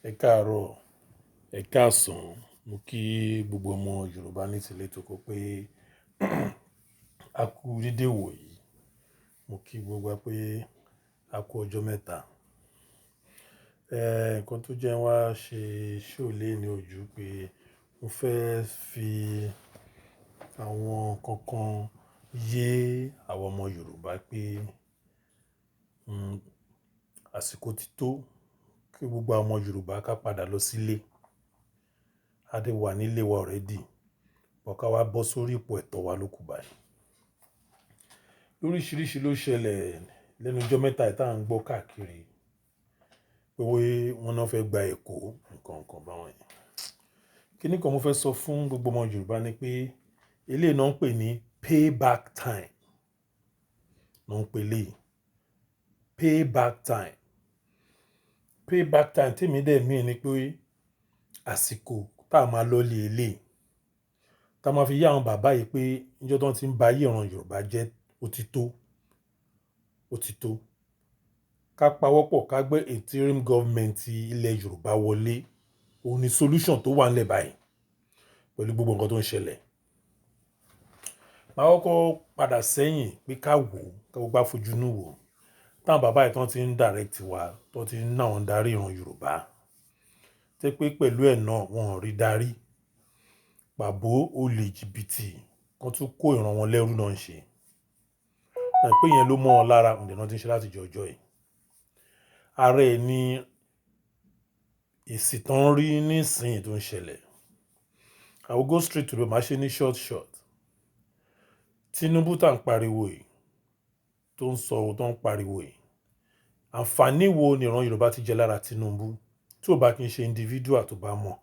Ẹ káàárọ̀, ẹ káàsán, mo kí gbogbo ọmọ Yorùbá ní tilé toko pé a kú dédé wò yìí. Mo kí gbogbo wa pé a kú ọjọ́ mẹ́ta. Nǹkan tó jẹ́ wá ṣe show léni ojú pé mo fẹ́ fi àwọn nǹkan kan yé àwọn ọmọ Yorùbá pé àsìkò ti tó kí gbogbo àwọn ọmọ Yorùbá ká padà lọ sílé. A dé wà nílé wa already, but ká wá bọ́ sórí ipò ẹ̀tọ́ wa ló kù báyìí. Lóríṣiríṣi ló ṣẹlẹ̀ lẹ́nu ọjọ́ mẹ́ta yìí tá à ń gbọ́ káàkiri pé wọ́n náà fẹ́ gba Èkó nǹkan báwọn yẹn. Kíní kan mo fẹ́ sọ fún gbogbo ọmọ Yorùbá ni pé eléyìí náà ń pè ní payback time. Náà ń pè eléyìí payback time. Payback time tèmi dẹ̀ mean ni pé àsìkò tá a máa lọ lé eléyìí. Tá a máa fi yá àwọn bàbá yìí pé níjọ́ tó ti ń ba ayé ìran Yorùbá jẹ́ ó ti tó. Ó ti tó. Ká pawọ́pọ̀ ká gbé interim government ilẹ̀ Yorùbá wọlé. Òun ni solution tó wà nílẹ̀ báyìí pẹ̀lú gbogbo nǹkan tó ń ṣẹlẹ̀. Màá kọ́kọ́ padà sẹ́yìn pé ká wò ó, ká gbogbo àfojúnú wò ó. Táwọn bàbá yìí tán ti ń direct wa, tán ti ń ná wọn darí ìran Yorùbá. Tẹ́ pé pẹ̀lú ẹ̀ náà wọn ò rí darí. Pàbó olè jìbìtì kan tún kó ìran wọn lẹ́rú náà ń ṣe. Pé yẹn ló mọ́ wọn lára, òun dẹ̀ náà ti ń ṣe láti ọjọ́ yìí. Ààrẹ ni èsì tán rí nísìnyí tó ń ṣẹlẹ̀. I will go straight to the màá ṣe ní short. Tinubu tá à ń pariwo yìí, tó ń sọ ohun tó ń pariwo yìí. Àǹfààní wo ni ìran Yorùbá ti jẹ lára Tinubu tí ò bá kí n ṣe individual tó bá mọ̀?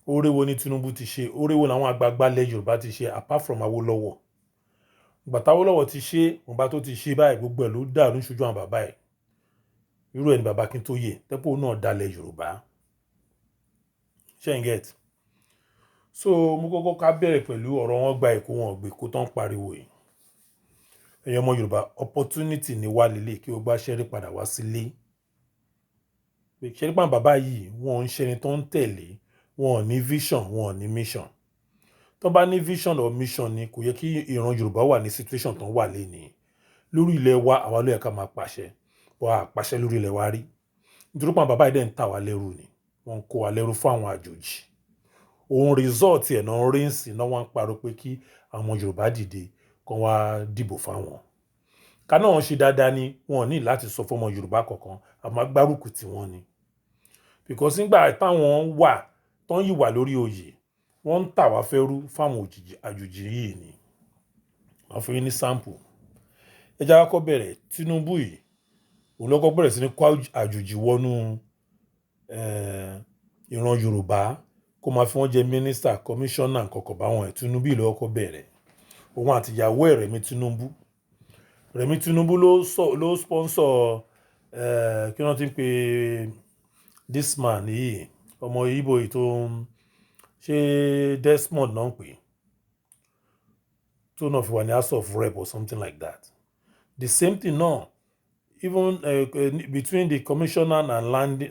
Oore wo ni Tinubu ti ṣe? Oore wo làwọn àgbààgbà ilẹ̀ Yorùbá ti ṣe apart from Awólọ́wọ̀? Ìgbà táwólọ́wọ̀ ti ṣe, ìgbà tó ti ṣe báyìí gbogbo ẹ̀ ló dàrú ṣojú àwọn bàbá ẹ̀. Irú ẹ̀ ni bàbá Akintoye, tẹ́pọ̀ náà dalẹ̀ Yorùbá. Ṣé ń get? So mo kọ́kọ́ ká bẹ̀rẹ̀ pẹ̀lú ọ̀rọ̀ wọn gba Èkó wọn gbé Èkó tán pariwo yìí. Ẹ̀yin ọmọ Yorùbá, opportunity ni wá lélẹ̀ kí o bá ṣẹ́rí padà wá sílé. Ṣẹ́rí pàwọn bàbá yìí wọn ń ṣẹni tó ń tẹ̀lé, wọn ò ní vision, wọn ò ní mission. Tó bá ní vision or mission ni kò yẹ kí ìran Yorùbá wà ní situation tán wà lénìí. Lórí ilẹ̀ wa àwa ló yẹ ká máa pàṣẹ. Wọ́n á pàṣẹ lórí ilẹ̀ wa rí. Nítorí pàwọn bàbá yìí dẹ̀ ń tà wá lẹ́rú ni. Wọ́n ń kó wa lẹ́rú fún àwọn àjòjì. Òun result ẹ̀ náà rí ń sìn náà wọ́n ń parọ́ pé kí àwọn Yorùbá dìde kán wá dìbò fáwọn. Ká náà wọ́n ṣe dáadáa ni wọn ò ní láti sọ fún ọmọ Yorùbá kankan àmọ́ gbárùkù tí wọ́n ni. Because nígbà táwọn wà tán yìí wà lórí oyè wọ́n ń tà wá fẹ́rú fáwọn àjòjì yìí ni. Màá fún yín ní sample. Ẹ jẹ́ ká kọ́kọ́ bẹ̀rẹ̀ Tinubu yìí. Òun ló kọ́kọ́ bẹ̀rẹ̀ sí ní kó àjòjì wọnú ìran Yorùbá kó máa fi wọ́n jẹ minister, commissioner nǹkankan báwọn ẹ̀. Tinubu yìí ló kọ́kọ́ bẹ̀rẹ̀. Òun àti ìyàwó ẹ̀ Rẹ̀mí Tinubu. Rẹ̀mí Tinubu ló sponsor kí wọ́n ti ń pe this man yìí ọmọ Igbo yìí tó ń ṣe Desmond náà ń pè tó náà fi wà ní House of Rep or something like that. The same thing náà even between the commissioner and land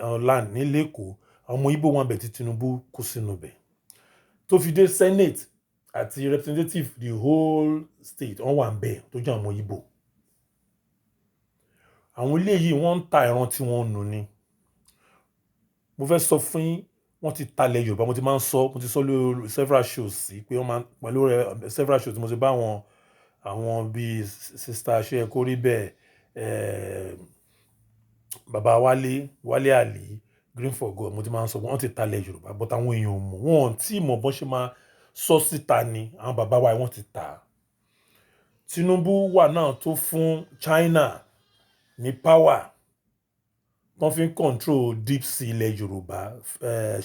ní Lẹ́kọ̀ọ́ àwọn ọmọ Igbo wọn bẹ̀ tí Tinubu kú sínú bẹ̀. Tó fi dé Senate àti representative the whole state wọ́n wà ń bẹ̀ tó jẹ́ àwọn ọmọ Igbo. Àwọn ilé yìí wọ́n ń ta ìran tí wọ́n nù ni. Mo fẹ́ sọ fún yín wọ́n ti talẹ̀ Yorùbá mo ti máa ń sọ mo ti sọ lórí several shows sí pé wọ́n máa pẹ̀lú several shows mo ti bá àwọn bíi sister ṣe kó rí bẹ́ẹ̀ bàbá Wálé Àlì Green for God mo ti máa ń sọ wọ́n ti talẹ̀ Yorùbá but àwọn èèyàn mọ̀ wọ́n tí mọ̀ bọ́n ṣe máa sọ síta ni àwọn bàbá wa wọ́n ti tà. Tinubu wà náà tó fún China ní power wọ́n fi ń control deep sea ilẹ̀ Yorùbá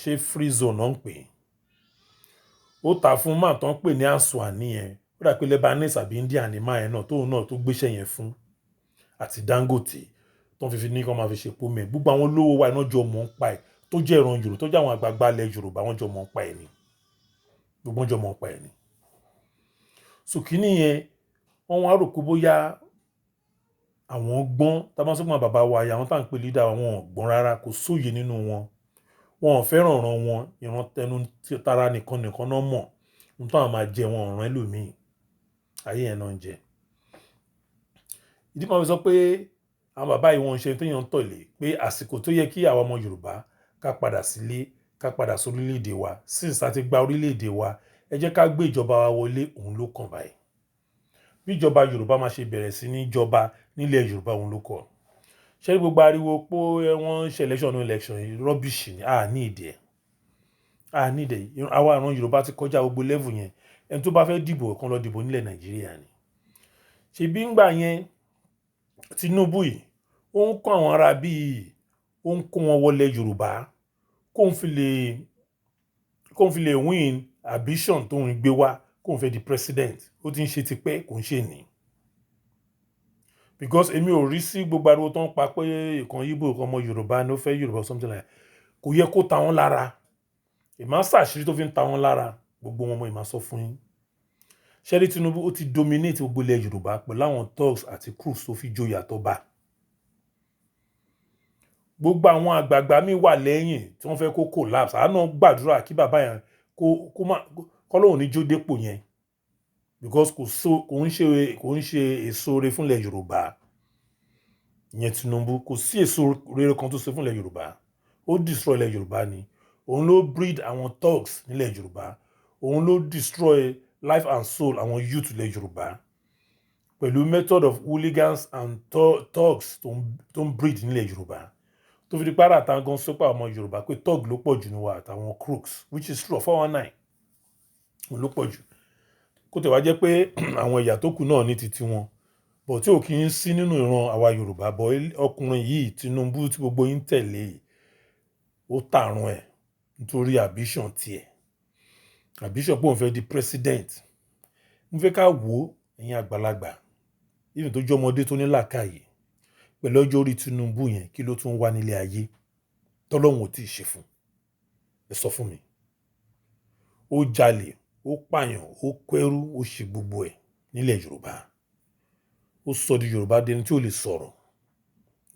ṣé free zone náà ń pè. Ó tà fún máà tó ń pè ní Aswani yẹn ó dà pé Lebanese àbí India ní máà yẹn náà tóun náà tó gbéṣẹ́ yẹn fún àti Dangote tó ń fi ní kí wọ́n máa fi ṣe pómẹ̀. Gbogbo àwọn olówó wa iná jọ mọ̀ ń pa ẹ̀ tó jẹ́ ìran Yorùbá tó jẹ́ àwọn àgbààgbà ilẹ̀ Yorùbá wọ́n jọ mọ̀ ń pa ẹ̀ ni. Gbogbo wọn jọ mọ̀ ń pa ẹ̀ ni. So kíní yẹn wọ́n wá rò pé bóyá àwọn gbọ́n tá a bá sọ pé àwọn bàbá wa àwọn tá à ń pè leader wọn ò gbọ́n rárá, kò sóye nínú wọn. Wọn ò fẹ́ràn ọ̀ràn wọn, ìran tẹnu tara nìkan nìkan náà mọ̀. Ohun táwọn máa jẹ wọn ọ̀ràn ẹlòmíì. Ayé yẹn náà ń jẹ. Ìdí kan fi sọ pé àwọn bàbá yìí wọ́n ń ṣe tó yàn ń tọ̀lé pé àsìkò tó yẹ kí àwa ọmọ Yorùbá ká padà sílé, ká padà sí orílẹ̀-èdè wa, since a ti gba orílẹ̀-èdè wa, ẹ jẹ́ ká gbé ìjọba wa wọlé, òun ló kàn báyìí. Bí ìjọba Yorùbá máa ṣe bẹ̀rẹ̀ sí ní jọba nílẹ̀ Yorùbá, òun ló kàn. Ṣé ní gbogbo ariwo pé wọ́n ń ṣe election yìí rubbish ni, ní ìdí ẹ̀. Ní ìdí ẹ̀. Àwa ìran Yorùbá ti kọjá gbogbo level yẹn. Ẹni tó bá fẹ́ dìbò kan lọ dìbò nílẹ̀ Nàìjíríà ni. Ṣebí ńgbà yẹn Tinubu yìí ó ń kó àwọn ará bíi ó ń kó wọn wọlé Yorùbá kóun fi lè win ambition tó ń gbé wá kóun fẹ́ di president. Ó ti ń ṣe tipẹ́, kò ń ṣe ní. Because èmi ò rí sí gbogbo ariwo tó ń pa pé ìkan Yíbò ìkan ọmọ Yorùbá ló fẹ́ Yorùbá something like that. Kò yẹ kó ta wọ́n lára. Ìmá ṣàṣírí tó fi ń ta wọ́n lára, gbogbo wọn mọ̀ ìmá sọ fún yín. Ṣẹ́rí Tinubu ó ti dominate gbogbo ilẹ̀ Yorùbá pẹ̀lú àwọn thugs àti crews tó fi joyè àtọba. Gbogbo àwọn àgbààgbà mi wà lẹ́yìn tí wọ́n fẹ́ kó collapse. Àánú gbàdúrà kí bàbá yẹn kó lóun ní jó dépò yẹn. Because kò ń ṣe èso rere fúnlẹ̀ Yorùbá. Ìyẹn Tinubu kò sí èso rere kan tó ṣe fúnlẹ̀ Yorùbá. Ó destroy ilẹ̀ Yorùbá ni. Òun ló breed àwọn thugs nílẹ̀ Yorùbá. Òun ló destroy life and soul àwọn youth ilẹ̀ Yorùbá. Pẹ̀lú method of hooligans and thugs tó ń breed nílẹ̀ Yorùbá. Tó fi di pàrọ̀ àtàwọn gan sọ́pà ọmọ Yorùbá pé thug ló pọ̀ jù ní wa àtàwọn crooks, which is true, 419 òun ló pọ̀ jù. Kó tẹ̀ wá jẹ́ pé àwọn ẹ̀yà tó kù náà ní titi wọn, bọ̀ tí ò kí ń sí nínú ìran àwa Yorùbá. Bọ̀ ọkùnrin yìí Tinubu tí gbogbo yín tẹ̀lé, ó tààrùn ẹ̀ nítorí ambition tiẹ̀. Ambition pé òun fẹ́ di president. Mo fẹ́ ká wò ẹ̀yin àgbàlagbà, even tó jẹ́ ọmọdé tó ní làákàyè, pẹ̀lú ọjọ́ orí Tinubu yẹn, kí ló tún wà nílé ayé tọ́lọ́hun ò tí ì ṣe fún? Ẹ sọ fún mi. Ó jalè, ó pààyàn, ó kẹ́rù, ó ṣe gbogbo ẹ̀ nílẹ̀ Yorùbá. Ó sọ di Yorùbá dẹni tí ò lè sọ̀rọ̀.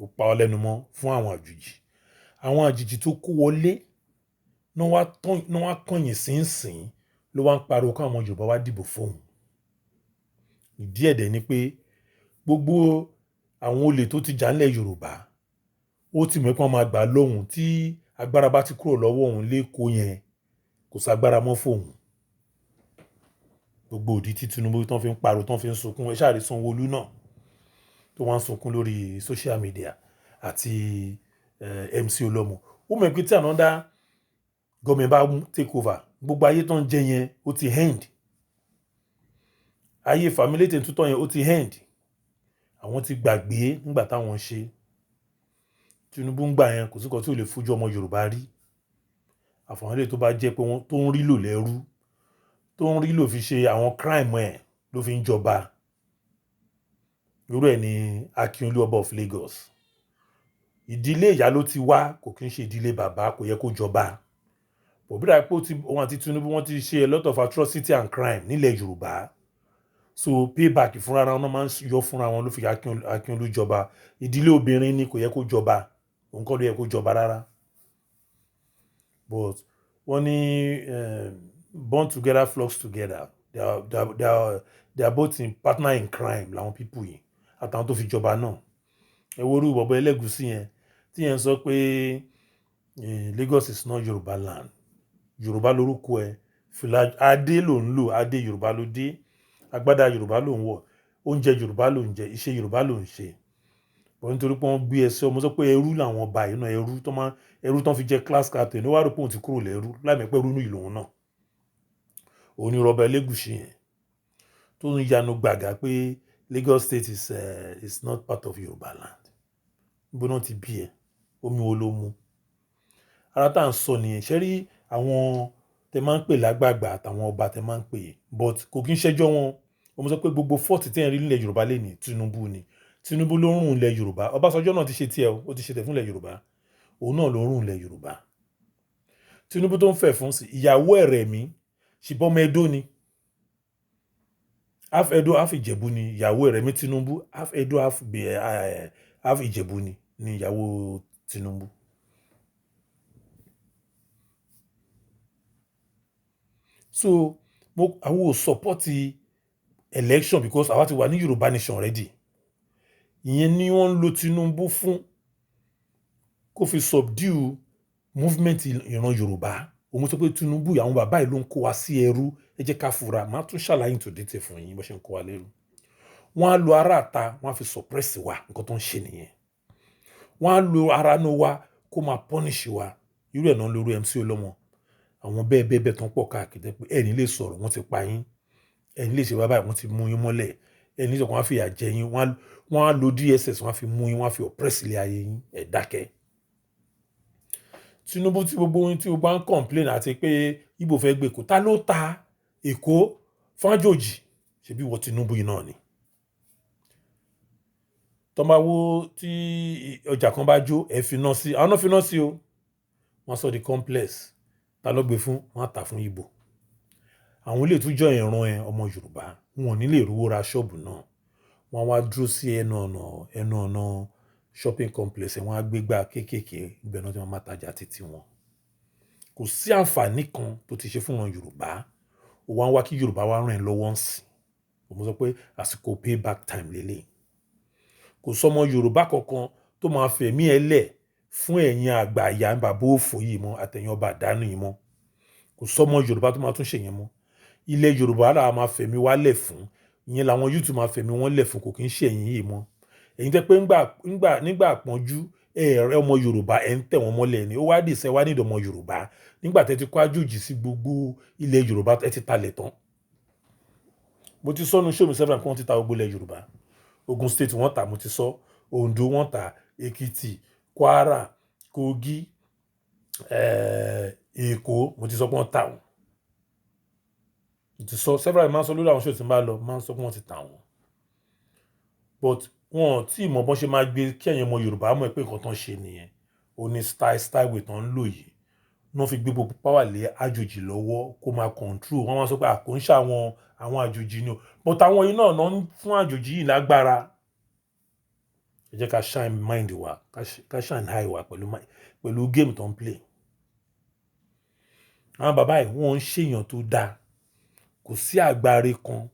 Ó pa ọ lẹ́nu mọ́ fún àwọn àjòjì. Àwọn àjòjì tó kó wọlé náà wá kọ̀yìn sínsìn ló wá ń pariwo káwọn ọmọ Yorùbá wá dìbò fóun. Ìdí ẹ̀dẹ̀ ni pé gbogbo àwọn olè tó ti jà nílẹ̀ Yorùbá, ó ti mọ̀ pé wọ́n máa gbà lóhùn tí agbára bá ti kúrò lọ́wọ́ òun lẹ́kọ̀ọ́ yẹn, kò ságbára mọ́ fóun. Gbogbo òdì tí Tinubu tán fi ń pariwo, tán fi ń sunkún. Ẹ ṣáà rí Sanwoolu náà tó wá ń sunkún lórí social media àti MC Olómọ. Ó mọ̀ pé tí another government bá take over, gbogbo ayé tó ń jẹ yẹn ó ti end. Ayé family tuntun yẹn ó ti end. Àwọn ti gbàgbé nígbà táwọn ṣe. Tinubu ń gbà yẹn kò sí kan tí ò lè fojú ọmọ Yorùbá rí. Àfàwọn ilé tó bá jẹ́ pé wọ́n tó ń rí lò lẹ́rú, tó ń rí lò fi ṣe àwọn crime ẹ̀ ló fi ń jọba. Irú ẹ̀ ni Akintoye ọba of Lagos. Ìdílé ìyá ló ti wá, kò kí ń ṣe ìdílé bàbá, kò yẹ kó jọba. Bọ̀bíra pé òun àti Tinubu wọ́n ti ṣe a lot of atrocity and crime nílẹ̀ Yorùbá. So payback fúnra wọn máa ń yọ fúnra wọn ló fi Akintoye jọba. Ìdílé obìnrin ni kò yẹ kó jọba. Òun kọ́ ló yẹ kó jọba rárá. But wọ́n ní born together flocks together. They are both in partner in crime làwọn people yìí. Àtàwọn tó fi jọba náà. Ẹ wo orú bọ̀bọ̀ Ẹlẹ́gùṣí yẹn tí yẹn sọ pé Lagos is not Yorùbá land. Yorùbá lórúkọ ẹ̀. Fìlà adé ló ń lò, adé Yorùbá ló dé. Agbádá Yorùbá ló ń wọ̀. Oúnjẹ Yorùbá ló ń jẹ, iṣẹ́ Yorùbá ló ń ṣe. Bọ̀ nítorí pé wọ́n gbé ẹsẹ̀ ọmọ sọ pé ẹrú làwọn ọba yìí náà, ẹrú tán fi jẹ class captain ló wá rò pé òun ti kúrò lẹ́rú láìmọ̀ pé ẹrú ní ìlú òun náà. Òun ni ọba Ẹlẹ́gùṣí yẹn tó ń yanu gbàgà pé Lagos state is not part of Yorùbá land. Níbo náà ti bí ẹ? Omi wo ló mu? Ara tá à ń sọ nìyẹn. Ṣé rí àwọn tẹ máa ń pè lágbàgbà àtàwọn ọba tẹ máa ń pè, but kò kí ń ṣẹjọ́ wọn. Wọ́n sọ pé gbogbo fọ́ọ̀tì tí ẹ̀ ń rí nílẹ̀ Yorùbá lè ní Tinubu ni. Tinubu ló ń rùn ilẹ̀ Yorùbá. Ọbásanjọ́ náà ti ṣe tiẹ̀ ó ti ṣe tẹ̀ fún ilẹ̀ Yorùbá. Òun náà ló ń rùn ilẹ̀ Yorùbá. Tinubu tó ń fẹ́ fún sí ìyàwó ẹ̀rẹ̀ mi ṣìbọn ọmọ Ẹdó ni. half Edo half Ìjẹ̀bú ni ìyàwó Rẹ̀mí Tinubu, half Edo half Ìjẹ̀bú ni ìyàwó Tinubu. So àwọn ò support election because àwa ti wà ní Yorùbá nation already. Ìyẹn ni wọ́n ń lo Tinubu fún kó fi subdue movement ìran Yorùbá. Òun sọ pé Tinubu àwọn bàbá yìí ló ń kó wa sí ẹrú, ẹ jẹ́ ká fura. Màá tún ṣàlàyé tó dé fún yín bó ṣe ń kó wa lẹ́rú. Wọ́n á lo ara àta, wọ́n á fi suppress wa, nǹkan tó ń ṣe nìyẹn. Wọ́n á lo ara inú wa kó máa punish wa. Irú ẹ̀ náà lórí MC Olómọ. Àwọn bẹ́ẹ̀ tó ń pọ̀ káàkiri pé ẹni lè sọ̀rọ̀ wọ́n ti pa yín, ẹni lè ṣe bàbá wọ́n ti mú yín mọ́lẹ̀, ẹni sọ pé wọ́n á fi ìyà jẹ yín, wọ́n á lo DSS wọ́n á fi mú yín, wọ́n á fi oppress ilé ayé yín, ẹ dákẹ́. Tinubu tí gbogbo ohun tí o bá ń complain àti pé Ìgbò fẹ́ gbé Èkó, ta ló ta Èkó fún àjòjì? Ṣebí wọ Tinubu yìí náà ni. Tọ́máwó tí ọjà kan bá jó ẹ fi náà sí, àwọn náà fi náà sí o. Wọ́n sọ di complex. Ta ló gbé fún? Wọ́n á tà fún Ìgbò. Àwọn ilé ìtújọ́ ìran ọmọ Yorùbá wọn ò ní lè rówó ra ṣọ́ọ̀bù náà. Wọ́n wá dúró sí ẹnu ọ̀nà shopping complex wọ́n á gbégbá kéékèèké ibẹ̀ náà tí wọ́n máa tajà títí wọn. Kò sí àǹfààní kan tó ti ṣe fún wọn Yorùbá. Ó wá ń wá kí Yorùbá wá ràn ẹ́ lọ́wọ́ ń sìn. Mo sọ pé àsìkò payback time lélẹ̀. Kò sọmọ Yorùbá kankan tó máa fẹ̀mí ẹ lẹ̀ fún ẹ̀yin àgbà ìyá bàbá òfò yìí mọ́ àtẹ̀yìn ọba àdánù yìí mọ́. Kò sọmọ Yorùbá tó máa tún ṣe yẹn mọ́. Ilẹ̀ Yorùbá là máa fẹ̀mí wá lẹ̀ fún. Ìyẹn làwọn YouTube máa fẹ̀mí wọn lẹ̀ fún, kò kí ń ṣe ẹ̀yin yìí mọ́. Ẹ̀yin tẹ́ pé nígbà àpọ́njú ẹ̀rẹ́ ọmọ Yorùbá ẹ̀ ń tẹ̀ wọ́n mọ́lẹ̀ ni. Ó wá dì sẹ́ wá nídìí ọmọ Yorùbá. Nígbà tẹ́ ti kó àjòjì sí gbogbo ilẹ̀ Yorùbá ẹ ti talẹ̀ tán. Mo ti sọ́nu show mi several kí wọ́n ti ta gbogbo ilẹ̀ Yorùbá. Ogun State wọ́n tà, mo ti sọ. Ondo wọ́n tà, Èkìtì, Kwara, Kogi, Èkó, mo ti sọ pé wọ́n tà wọ́n. Mo ti sọ several máa ń sọ lórí àwọn show tí ń bá lọ, máa ń sọ pé wọ́n ti tà wọ́n. But wọn tí mọ̀ bọ́n ṣe máa gbé kí ẹ̀yin ọmọ Yorùbá mọ̀ pé nǹkan tán ṣe nìyẹn. Ó ní style way tán ń lò yìí. Wọ́n fi gbé gbogbo power lé àjòjì lọ́wọ́ kó máa control. Wọ́n máa sọ pé àkóńṣe àwọn àjòjì ni o. But àwọn yìí náà ń fún àjòjì yìí lágbára. Ẹ jẹ́ ká shine mind wa, ká shine eye wa pẹ̀lú game tó ń play. Àwọn bàbá yìí wọ́n ń ṣèyàn tó dáa. Kò sí àgbáre kan,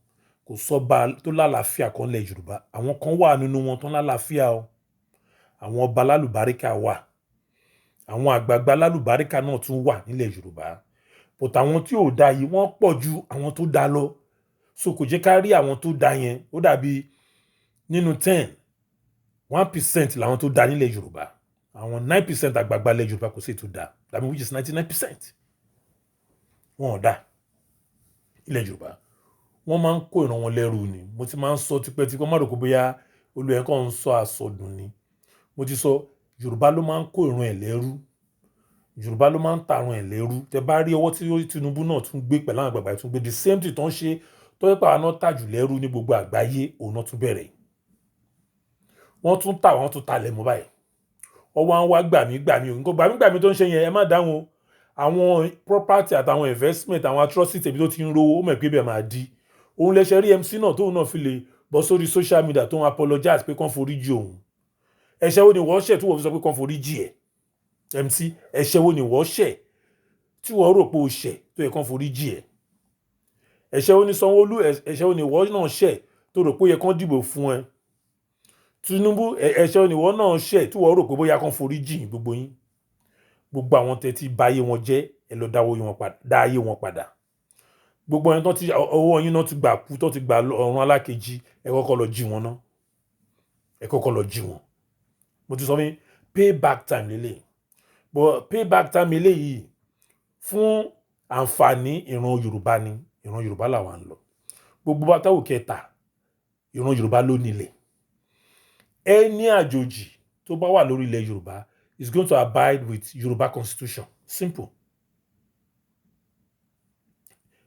kò sọ́ba tó lálàáfíà kan lẹ̀ Yorùbá. Àwọn kan wà nínú wọn tó lálàáfíà o. Àwọn ọba lálùbáríkà wà. Àwọn àgbààgbà lálùbáríkà náà tún wà nílẹ̀ Yorùbá. But àwọn tí ò dá yìí wọ́n pọ̀ ju àwọn tó dá lọ. So kò jẹ́ ká rí àwọn tó dá yẹn. Ó dàbí nínú 10, 1% làwọn tó dá nílẹ̀ Yorùbá. Àwọn 9% àgbààgbà ilẹ̀ Yorùbá kò sí tó dá. That means which is 99%. Wọ́n ò dá ilẹ̀ Yorùbá. Wọ́n máa ń kó ìran wọn lẹ́rú ni. Mo ti máa ń sọ tipẹ́tipẹ́, má rò kó bóyá olùyẹ̀kọ́ ń sọ àsọdùn ni. Mo ti sọ Yorùbá ló máa ń kó ìran ẹ̀ lẹ́rú. Yorùbá ló máa ń tàrun ẹ̀ lẹ́rú. Tẹ bá rí ọwọ́ tí Tinubu náà tún gbé pẹ̀lú àwọn àgbààgbà tún gbé the same thing tó ń ṣe tó yẹ pé àwọn náà tàjù lẹ́rú ní gbogbo àgbáyé òun náà tún bẹ̀rẹ̀. Wọ́n tún tà wọ́n tún talẹ̀ mọ́ báyìí. Ọwọ́ à ń wá gbàmí nǹkan gbàmí tó ń ṣe yẹn ẹ má dáhùn o. Àwọn property àtàwọn investment àwọn atrocity ibi tó ti ń rówó ó mọ̀ pé bẹ́ẹ̀ máa di. Òun lẹ́sẹ̀ rí MC náà tóun náà fi lè bọ́ sórí social media tó ń apologize pé kán forí jì òun. Ẹ̀ṣẹ̀ wo ni wọ́n ṣẹ̀ tí wọ́n fi sọ pé kán forí jì ẹ̀? MC ẹ̀ṣẹ̀ wo ni wọ́n ṣẹ̀ tí wọ́n rò pé o ṣẹ̀ tó yẹ kán forí jì ẹ̀? Ẹ̀ṣẹ̀ wo ni Sanwoolu ẹ̀ṣẹ̀ wo ni wọ́n náà ṣẹ̀ tó rò pé ó yẹ kán dìbò fún ẹ? Tinubu ẹ̀ṣẹ̀ wo ni wọ́n náà ṣẹ̀ tí wọ́n rò pé bóyá kán forí jì gbogbo yín? Gbogbo àwọn tẹ́ ti bà ayé wọn jẹ́ ẹ lọ dá ayé wọn padà. Gbogbo ẹni tó ti ọwọ́ yín náà ti gbà kú tó ti gbà ọ̀run alákejì ẹ kọ́kọ́ lọ jí wọn náà. Ẹ kọ́kọ́ lọ jí wọn. Mo ti sọ fún yín payback time lélẹ̀. But payback time eléyìí fún àǹfààní ìran Yorùbá ni. Ìran Yorùbá làwa ń lọ. Gbogbo bátáwò kẹta ìran Yorùbá ló nílẹ̀. Ẹni àjòjì tó bá wà lórí ilẹ̀ Yorùbá is going to abide with Yoruba constitution. Simple.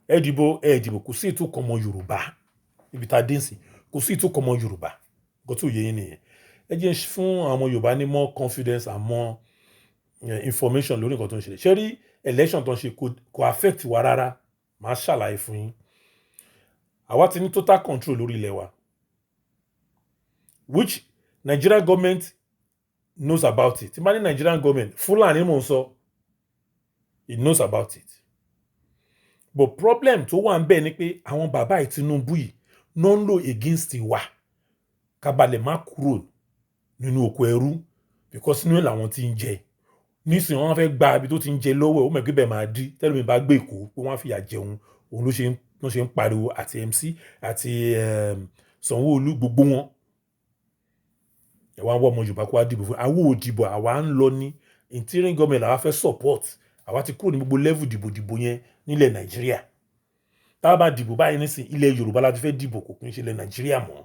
Ẹ dìbò kò sí ìtú kan ọmọ Yorùbá. Ibi tá dé sí kò sí ìtú kan ọmọ Yorùbá. Nǹkan tó yé yín nìyẹn. Ẹ jẹ́ fún àwọn ọmọ Yorùbá ní more confidence and more information lórí nǹkan tó ń ṣẹlẹ̀. Ṣé rí election tó ń ṣe kò affect wa rárá. Màá ṣàlàyé fún yín. àwa ti ní total control lórí ilẹ̀ wa, which Nigerian government knows about it. Tí bá ní Nigerian government, Fulani mò ń sọ, he knows about it. But problem tó wà ń bẹ̀ ni pé àwọn bàbá Tinubu yìí náà ń lò against wa ká ba lè má kúrò nínú oko ẹrú, because inú ẹ̀ làwọn ti ń jẹ. Nísìnyí wọ́n fẹ́ gba ibi tó ti ń jẹ lọ́wọ́ ẹ̀, ó mọ̀ pé bẹ́ẹ̀ máa dí tẹ́lẹ̀ mi bá gbé Èkó pé wọ́n á fìyà jẹun, òun ló ṣe ń pariwo, àti MC àti Sanwoolu gbogbo wọn. Ẹ wá ń wọ́ ọmọ Yorùbá kó wá dìbò fún àwọn òdìbò, àwa ń lọ ní interim government làwa fẹ́ support, àwa ti kúrò ní gbogbo level dìbò yẹn nílẹ̀ Nàìjíríà. Tá a bá dìbò báyìí nísìn ilẹ̀ Yorùbá la ti fẹ́ dìbò, kò kí ń ṣe ilẹ̀ Nàìjíríà mọ́.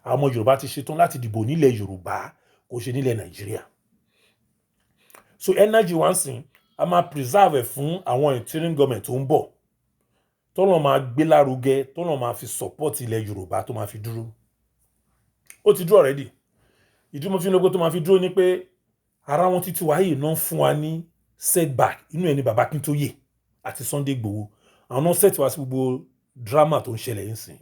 Àwọn ọmọ Yorùbá ti ṣetán láti dìbò nílẹ̀ Yorùbá, kò ṣe nílẹ̀ Nàìjíríà. So energy wa ń sìn a máa preserve ẹ̀ fún àwọn interim government tó ń bọ̀, tọ́nà máa gbé lárugẹ, tọ́nà máa fi support ilẹ̀ Yorùbá tó máa fi dúró. Ó ti dúró already. Ìdí mo fi ń lọ́gbọ́n tó máa fi dúró ni pé ara wọn títí wáyé náà fún wa ní setback. Inú ẹ̀ ní bàbá Akintoye àti Sunday Igboho. Àwọn náà set wá sí gbogbo drama tó ń ṣẹlẹ̀ ń sìn.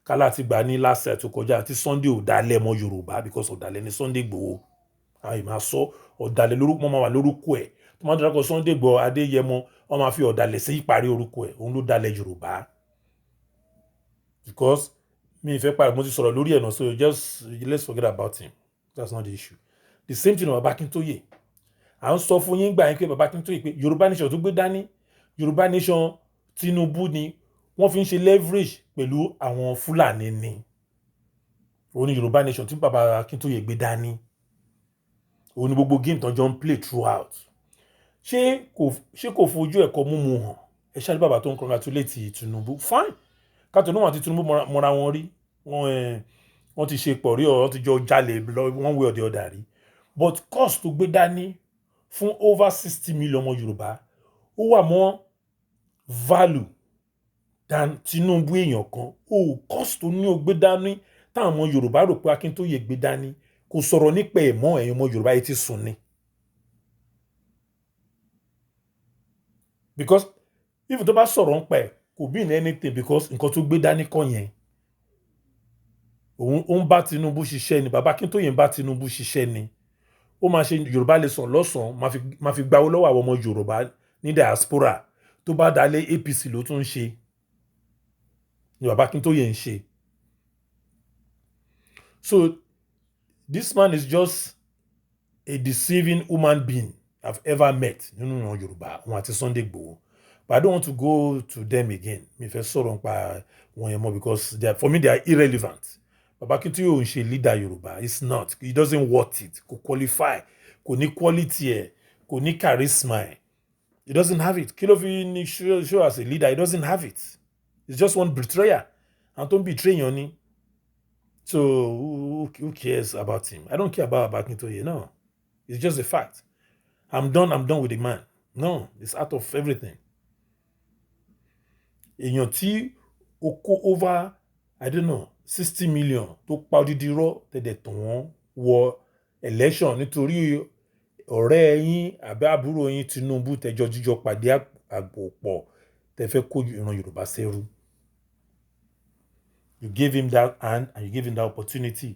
Kálá ti gbà ní last year tó kọjá àti Sunday ò dalẹ̀ mọ́ Yorùbá because ọ̀dàlẹ̀ ní Sunday Igboho. Àyè máa sọ ọ̀dàlẹ̀ lórúkọ máa wà lórúkọ ẹ̀. Tó máa dárúkọ Sunday Igboho Adéyẹmọ, wọ́n máa fi ọ̀dàlẹ̀ sí ìparí orúkọ ẹ̀. Òun ló dalẹ̀ Yorùbá. Because mi ìfẹ́ parí, mo ti sọ̀rọ̀ lórí ẹ̀ náà, so just let's forget about him. That's not the issue. The same thing with Baba Akintoye. À ń sọ fún yín gbà yín pé Baba Akintoye pé Yorùbá nation tó gbé dání, Yorùbá nation Tinubu ni wọ́n fi ń ṣe leverage pẹ̀lú àwọn Fúlàní ni. Òun ni Yorùbá nation tí Baba Akintoye gbé dání. Òun ni gbogbo game tán jọ ń play throughout. Ṣé kò fojú ẹ̀kọ́ múmu hàn? Ẹ ṣáà ní bàbá tó ń congratulate Tinubu. Fine. Kátó níwọ̀n àti Tinubu mọ́ra wọn rí. Wọ́n ti ṣe pọ̀ rí, ọ̀rọ̀ ti jọ jalè one way or the other rí. But cost tó gbé dání fún over 60 million ọmọ Yorùbá ó wà mọ́ value than Tinubu èèyàn kan. Cost tó ní ó gbé dání táwọn ọmọ Yorùbá rò pé Akintoye gbé dání kò sọ̀rọ̀ nípa ẹ̀ mọ́. Ẹ̀yin ọmọ Yorùbá yìí ti sùn ni. Because if tó bá sọ̀rọ̀ nípa ẹ̀ kò bí in anything, because nǹkan tó gbé dání kọ́ yẹn. Òun ń bá Tinubu ṣiṣẹ́ ni, Baba Akintoye ń bá Tinubu ṣiṣẹ́ ni. Ó máa ṣe Yorùbá lè sàn lọ́sàn-án, máa fi gbawó lọ́wọ́ àwọn ọmọ Yorùbá ní diaspora. Tó bá dalẹ̀ APC ló tún ń ṣe ni Baba Akintoye ń ṣe. So this man is just a deceiving human being I've ever met nínú àwọn Yorùbá, wọn àti Sunday Igboho. But I don't want to go to them again. Mi fẹ́ sọ̀rọ̀ nípa wọn yẹn mọ́ because for me they are irrelevant. Baba Akintoye ò ń ṣe leader Yorùbá. It's not. He doesn't worth it. Kò qualify. Kò ní quality ẹ̀. Kò ní charisma ẹ̀. He doesn't have it. Kí ló fi ní show as a leader? He doesn't have it. He's just one betrayer. And don't betray yàn ni. So who cares about him? I don't care about Baba Akintoye. No. It's just a fact. I'm done with the man. No. It's out of everything. Èèyàn tí ó kó over, I don't know, 60 million tó pa odidi rọ́ tẹ̀dẹ̀ tàn wọ́n wọ election nítorí ọ̀rẹ́ yín àbí àbúrò yín Tinubu tẹjọ jíjọ pàdé àgbòpọ̀ tẹ fẹ́ kó ìran Yorùbá sẹ́rú. You gave him that hand and you gave him that opportunity.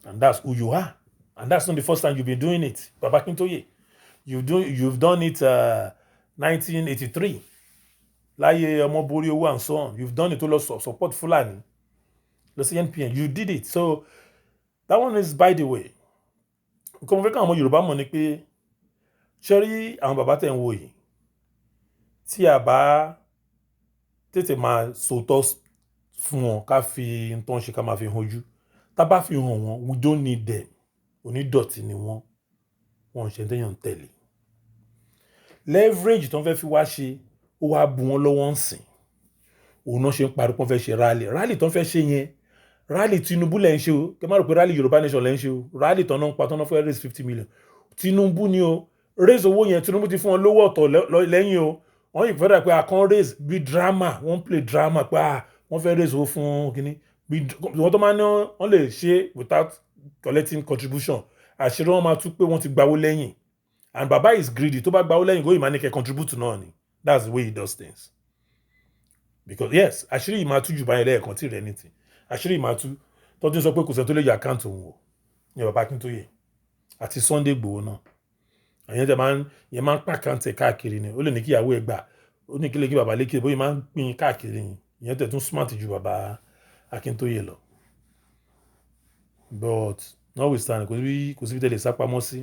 And that's who you are. And that's not the first time you've been doing it. Baba Akintoye, you've done it 1983. Láyé ọmọ borí owó and so on. You've done it to support Fulani. Lọ sí NPN. You did it. So that one is by the way. Nǹkan mo fẹ́ káwọn ọmọ Yorùbá mọ̀ ni pé ṣé rí àwọn bàbá tẹ̀ ń wò yìí tí a bá tètè máa sòótọ́ fún wọn ká fi nǹkan ṣe ká máa fi hàn ojú. Tá bá fi hàn wọn, we don't need them. Onídọ̀tí ni wọ́n. Wọ́n ṣe téèyàn tẹ̀lé. Leverage tó ń fẹ́ fi wá ṣe ó wá bu wọn lọ́wọ́ ń sìn. Òun náà ṣe ń parí pọ́n fẹ́ ṣe rally tó ń fẹ́ ṣe yẹn. Rally Tinubu lẹ́ ń ṣe o. Kẹ́ má rò pé rally Yorùbá nation lẹ́ ń ṣe o. Rally tọ́nà ń pa tọ́nà fẹ́ raise 50 million. Tinubu ni o. Raise owó yẹn Tinubu ti fún wọn lówó ọ̀tọ̀ lẹ́yìn o. Wọ́n yìí fẹ́ dà pé àkàn raise bí drama. Wọ́n play drama pé wọ́n fẹ́ raise owó fún kíní. Wọ́n tó máa ní wọ́n lè ṣe without collecting contribution. Àṣírí wọn máa tú pé wọ́n ti gbawó lẹ́yìn. And Baba is greedy. Tó bá gbawó lẹ́yìn góyìn máa ní kẹ́ contribute náà ni. That's the way he does things. because yes àṣírí yìí máa tú jù báyìí lẹ́ẹ̀kan tí rẹ̀ ní ti àṣírí yìí máa tú tọ́jú sọ pé kò sẹ́ni tó lè yọ àkáǹtì òun o ní bàbá Akíntóyè àti Sunday Igboho náà àyẹn tẹ yẹn máa ń pa àkáǹtì ẹ̀ káàkiri ni ó lè ní kí ìyàwó ẹ̀ gbà ó ní kílé kí bàbá lékè bóyá máa ń pín káàkiri yìí ìyẹn tẹ̀ tún smart ju bàbá Akíntóyè lọ but notwithstanding kò síbi tẹ́lẹ̀ sápamọ́ sí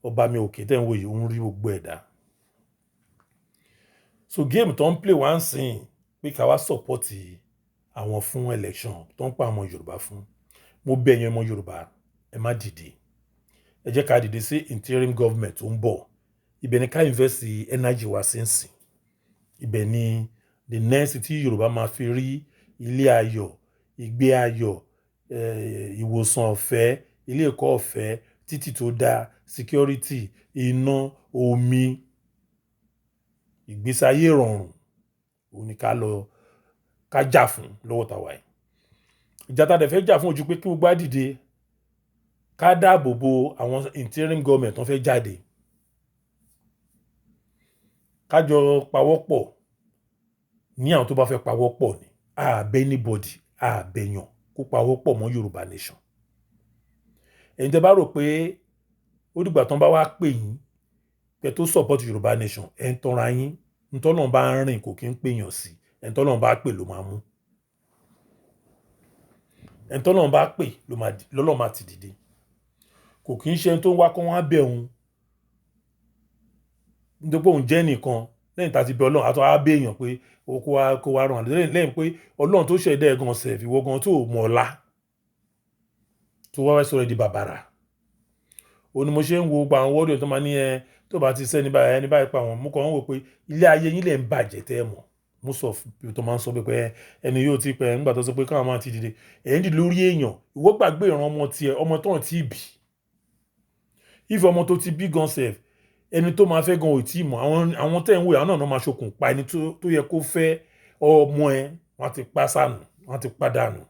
ọba mi òkè tẹ́ ń wò yìí ó ń rí gbogbo ẹ̀dá so game tó ń play wá ń sìn pé ká wá support àwọn fún election tó ń pa àwọn Yorùbá fún mo bẹ̀ yín ọmọ Yorùbá ẹ má dìde ẹ jẹ́ ká dìde sí interim government tó ń bọ̀ ibẹ̀ ni ká invest energy wa sí ń sìn ibẹ̀ ni the next tí Yorùbá máa fi rí ilé ayọ̀ ìgbé ayọ̀ ìwòsàn ọ̀fẹ́ ilé ẹ̀kọ́ ọ̀fẹ́ títì tó dáa security iná omi ìgbésí ayé ìrọ̀rùn òun ni ká jà fún lọ́wọ́ tàwa yìí ìjà tá a dẹ̀ fẹ́ jà fún ojú pé kí gbogbo á dìde ká dáàbò bo àwọn interim government tó fẹ́ jáde kájọ pawọ́pọ̀ ní àwọn tó bá fẹ́ pawọ́pọ̀ ni àbẹ́ anybody àbẹ̀yàn kó pawọ́pọ̀ mọ́ Yorùbá nation ẹ̀yin tẹ́ bá rò pé ó dìgbà tán bá wá pè yín pé tó support Yorùbá nation ẹ̀ ń tanra yín ntọ́nà bá ń rìn kò kí ń pèèyàn sí ẹ̀ ń tọ́nà bá pè ló máa mú ẹ̀ ń tọ́nà bá pè lọ́lọ́ máa ti dìde kò kí ń ṣe ẹni tó ń wá kó wọ́n á bẹ̀ òun nítorí pé òun jẹ́ nìkan lẹ́yìn tá a ti bẹ Ọlọ́run àtọ́ á bẹ̀ èèyàn pé kó wá ràn án lẹ́yìn pé Ọlọ́run tó ṣẹ̀dá ẹ̀ gan sẹ̀f ìwọ gan tó mọ̀ ọ̀la tó wá sọ̀rọ̀ di bàbàrà ó ní mo ṣe ń wo gba àwọn wọ́ọ̀dù tó máa ní ẹ tó bá ti sẹ́ni báyìí ẹni báyìí pa àwọn mú kàn ń wò pé ilé ayé yín lè ń bàjẹ́ tẹ́ ẹ mọ̀ mo sọ tó máa ń sọ pé ẹni yóò ti pẹ́ nígbà tó sọ pé káwọn máa ti dìde ẹ̀yìn dì lórí èèyàn ìwọ gbàgbé ìran ọmọ tiẹ̀ ọmọ tó ń tí bì ìfẹ́ ọmọ tó ti bí gan sef ẹni tó máa fẹ́ gan ò tí mọ̀ àwọn tẹ́ ń wò àwọn náà máa ṣokùnfà ẹni tó yẹ kó fẹ́ ọmọ ẹ wọ́n ti pa sànù wọ́n ti pàdánù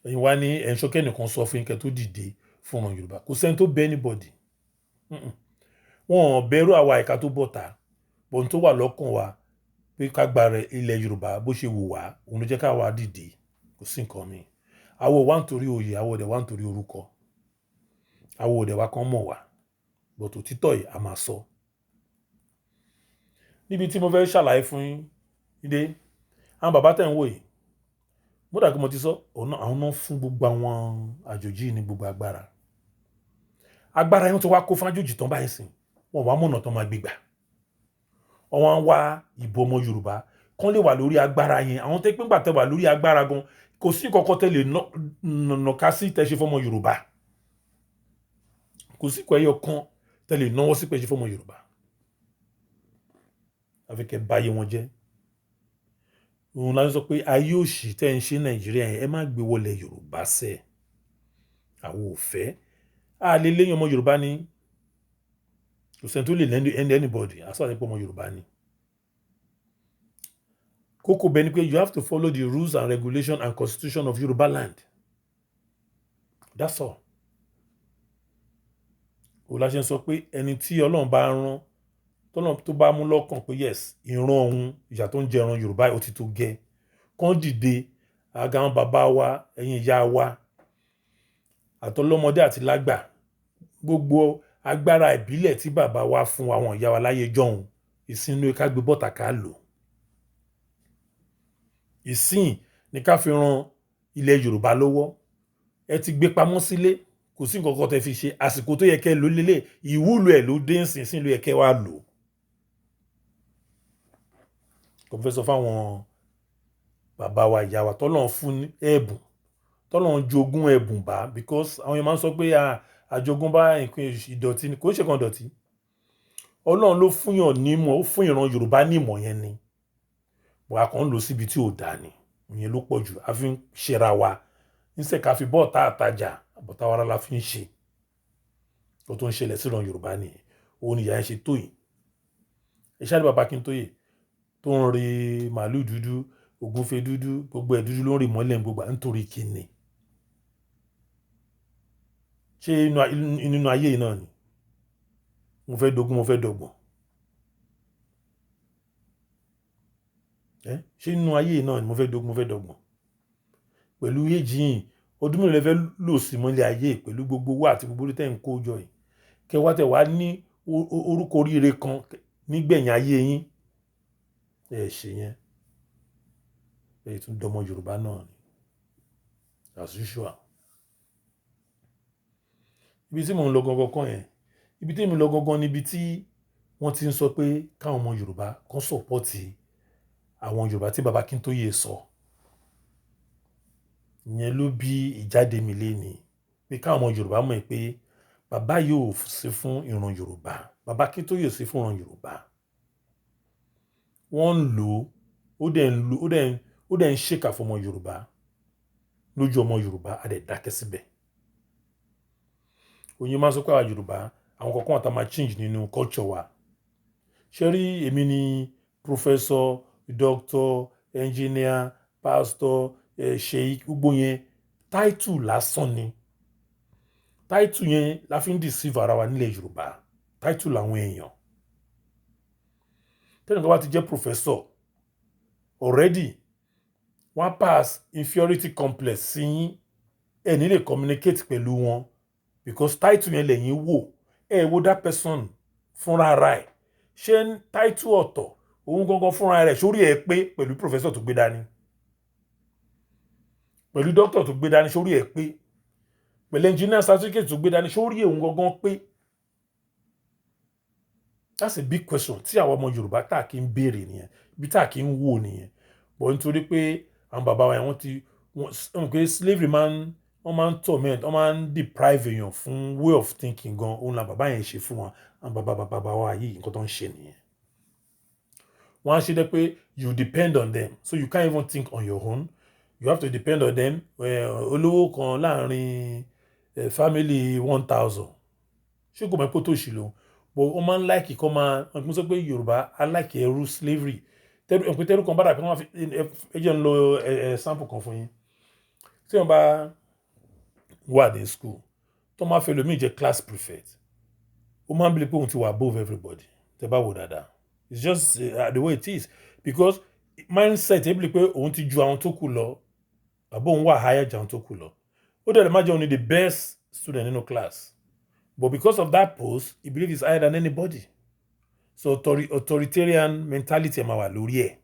ẹ̀yin wá ní ẹ̀ńṣọ́kẹ́ nìkan sọ fún kẹ́ tó dìde fún ọmọ Yorùbá kò sẹ́ni tó bẹ́ anybody wọn ò bẹ̀rù àwa ìka tó bọ̀ta bọ̀n tó wà lọ́kàn wa pé ká gba ilẹ̀ Yorùbá bó ṣe wù wá òun ló jẹ́ ká wá dìde kò sí nǹkan mi àwọ̀ wá nítorí oyè àwọ̀ ọ̀dẹ̀ wá nítorí orúkọ àwọ̀ ọ̀dẹ̀ wá kàn mọ̀ wá bọ̀t òtítọ́ yìí a máa sọ níbi tí mo fẹ́ ṣàlàyé fún yín ìdè àwọn bàbá tẹ̀ ń wò yìí mo dàgbé mo ti sọ àwọn náà fún gbogbo àwọn àjòjì ní gbogbo agbára yẹn tó wá kó fájòjì tán báyìí sìn wọn wá mọ̀nà tán máa gbégbà wọn wá ìbò ọmọ Yorùbá kán lè wà lórí agbára yẹn àwọn tẹ́ pé ńgbà tẹ́ wà lórí agbára gan kò sí kọ́kọ́ tẹ́ lè nàka sí tẹ́ ṣe fọ́mọ Yorùbá kò sí kọ́ ẹyọ kan tẹ́ lè náwó sí pé ṣe fọ́mọ Yorùbá àfi kẹ́ báyé wọn jẹ́ òun láti sọ pé ayé òṣì tẹ́ ń ṣe Nàìjíríà yẹn ẹ má gbé wọlé Yorùbá sẹ́ àwọn ò fẹ́ a lè léyìn ọmọ Yorùbá ní kò sẹ́ni tó lè lend anybody asọ́ni pé ọmọ Yorùbá ni kókó bẹ́ẹ̀ ni pé you have to follow the rules and regulations and constitution of Yorùbá land that's all òun la ṣe ń sọ pé ẹni tí Ọlọ́run bá rán tọ́lọ́run tó bá mú lọ́kàn pé yes ìran òun ìyà tó ń jẹ ìran Yorùbá ó ti tó gẹ́ kán dìde àga àwọn bàbá wa ẹ̀yin ìyá wa àtọlọ́mọdé àti lágbà gbogbo agbára ìbílẹ̀ tí bàbá wa fún àwọn ìyá wa láyé jọ̀hún ìsìn ká gbé bọ́tà ká lò ìsìn ní ká fi ran ilẹ̀ Yorùbá lọ́wọ́ ẹ ti gbé pamọ́ sílé kò sí nǹkan kan tẹ́ fi ṣe àsìkò tó yẹ kẹ́ lò lélẹ̀ ìwúlò ẹ̀ ló dé ìsìn ló yẹ kẹ́ wá lò kò fẹ́ sọ fáwọn bàbá wa ìyá wa tọ́lọ́run fún ẹ̀bùn tọ́lọ́run jogún ẹ̀bùn bá because àwọn yẹn máa ń sọ pé àjogún bá nǹkan ìdọ̀tí ni kò ń ṣe kan dọ̀tí Ọlọ́run ló fúnyàn nímọ̀ ó fún ìran Yorùbá nímọ̀ yẹn ni wà kàn ń lò síbi tí ò dáa ni ìyẹn ló pọ̀ jù a fi ń ṣera wa níṣẹ́ ká fi bọ́ọ̀tà àtajà àbọ̀tá wa la fi ń ṣe ó tó ń ṣẹlẹ̀ sí ìran Yorùbá nìyẹn òun ni ìyá yẹn ṣe tó yìí ẹ ṣáà ní bàbá Akíntóyè tó ń rí màálù dúdú ògúnfe dúdú gbogbo ẹ̀ dúdú ló ń rí mọ́lẹ̀ gbogbo nítorí kíni ṣé inú ayé yìí náà ni mo fẹ́ dógún mo fẹ́ dọ́gbọ̀n ṣé nínú ayé náà ni mo fẹ́ dọ́gbọ́n pẹ̀lú èjì yìí ọdún mélòó lẹ fẹ́ lò sí mọ́lẹ̀ ayé pẹ̀lú gbogbo owó àti gbogbo orí tẹ́ ń kó jọ yìí kẹwàá tẹ̀ wá ní orúkọ oríire kan nígbẹ̀yìn ayé yín ṣe yẹn tún dọmọ Yorùbá náà ni as usual. Ibi tí mò ń lọ gangan kan yẹn ibi tí mo lọ gangan níbi tí wọ́n ti ń sọ pé káwọn ọmọ Yorùbá kan sọ̀pọ́tì àwọn Yorùbá tí baba Akintoye sọ ìyẹn ló bí ìjáde mi léni pé káwọn ọmọ Yorùbá mọ̀ pé bàbá yóò sí fún ìran Yorùbá baba Akintoye sí fún ìran Yorùbá wọ́n ń lò ó dẹ̀ ń ṣèkà fún ọmọ Yorùbá lójú ọmọ Yorùbá a dẹ̀ dákẹ́ síbẹ̀ oyin máa ń sọ pé àwọn Yorùbá àwọn kankan àtà máa change nínú culture wa ṣe rí èmi ni professor doctor engineer pastor sheik gbogbo yẹn title lásán ni title yẹn la fi ń deceive ara wa nílẹ̀ Yorùbá title àwọn èèyàn tẹ́lẹ̀ kan bá ti jẹ́ professor already wọ́n pass inferiority complex sí ẹ̀ ní lè communicate pẹ̀lú wọn because title yẹn lẹ́yìn wò wo that person fúnra ara ẹ̀ ṣé title ọ̀tọ̀ òun gangan fúnra rẹ̀ sórí ẹ̀ pé pẹ̀lú professor tó gbé dání pẹ̀lú doctor tó gbé dání sórí ẹ̀ pé pẹ̀lú engineer certificate tó gbé dání sórí ẹ̀ òun gangan pé that's a big question tí àwọn ọmọ Yorùbá tá kí ń béèrè nìyẹn bí tá kí ń wò nìyẹn bọ̀ nítorí pé àwọn bàbá wa yẹn wọ́n pé slavery wọ́n máa ń torment wọ́n máa ń deprive èèyàn fún way of thinking gan òun la bàbá yẹn ṣe fún wa àwọn bàbá wa yìí nǹkan tó ń ṣe nìyẹn wọ́n á ṣe dẹ́ pé you depend on them so you can't even think on your own you have to depend on them olówó kan láàrin family 1,000 ṣé kò mọ̀ pé tó ṣì lò but wọ́n máa ń láìkì kọ́ máa wọ́n sọ pé Yorùbá aláìkì ẹrú slavery tẹ́rù kan bára pé wọ́n fi ẹjẹ́ ń lo sample kan fún yín tí wọ́n bá wà ní school tó máa fẹ́ lómi jẹ́ class prefect ó máa ń believe pé òun ti wà above everybody tẹ́ bá wò dáadáa it's just the way it is because mindset ẹ believe pé òun ti ju àwọn tó kù lọ àbó òun wà higher ju àwọn tó kù lọ ó dẹ̀ lè má jẹ́ òun ni the best student nínú class but because of that post he believes he's higher than anybody so authoritarian mentality ẹ̀ máa wà lórí ẹ̀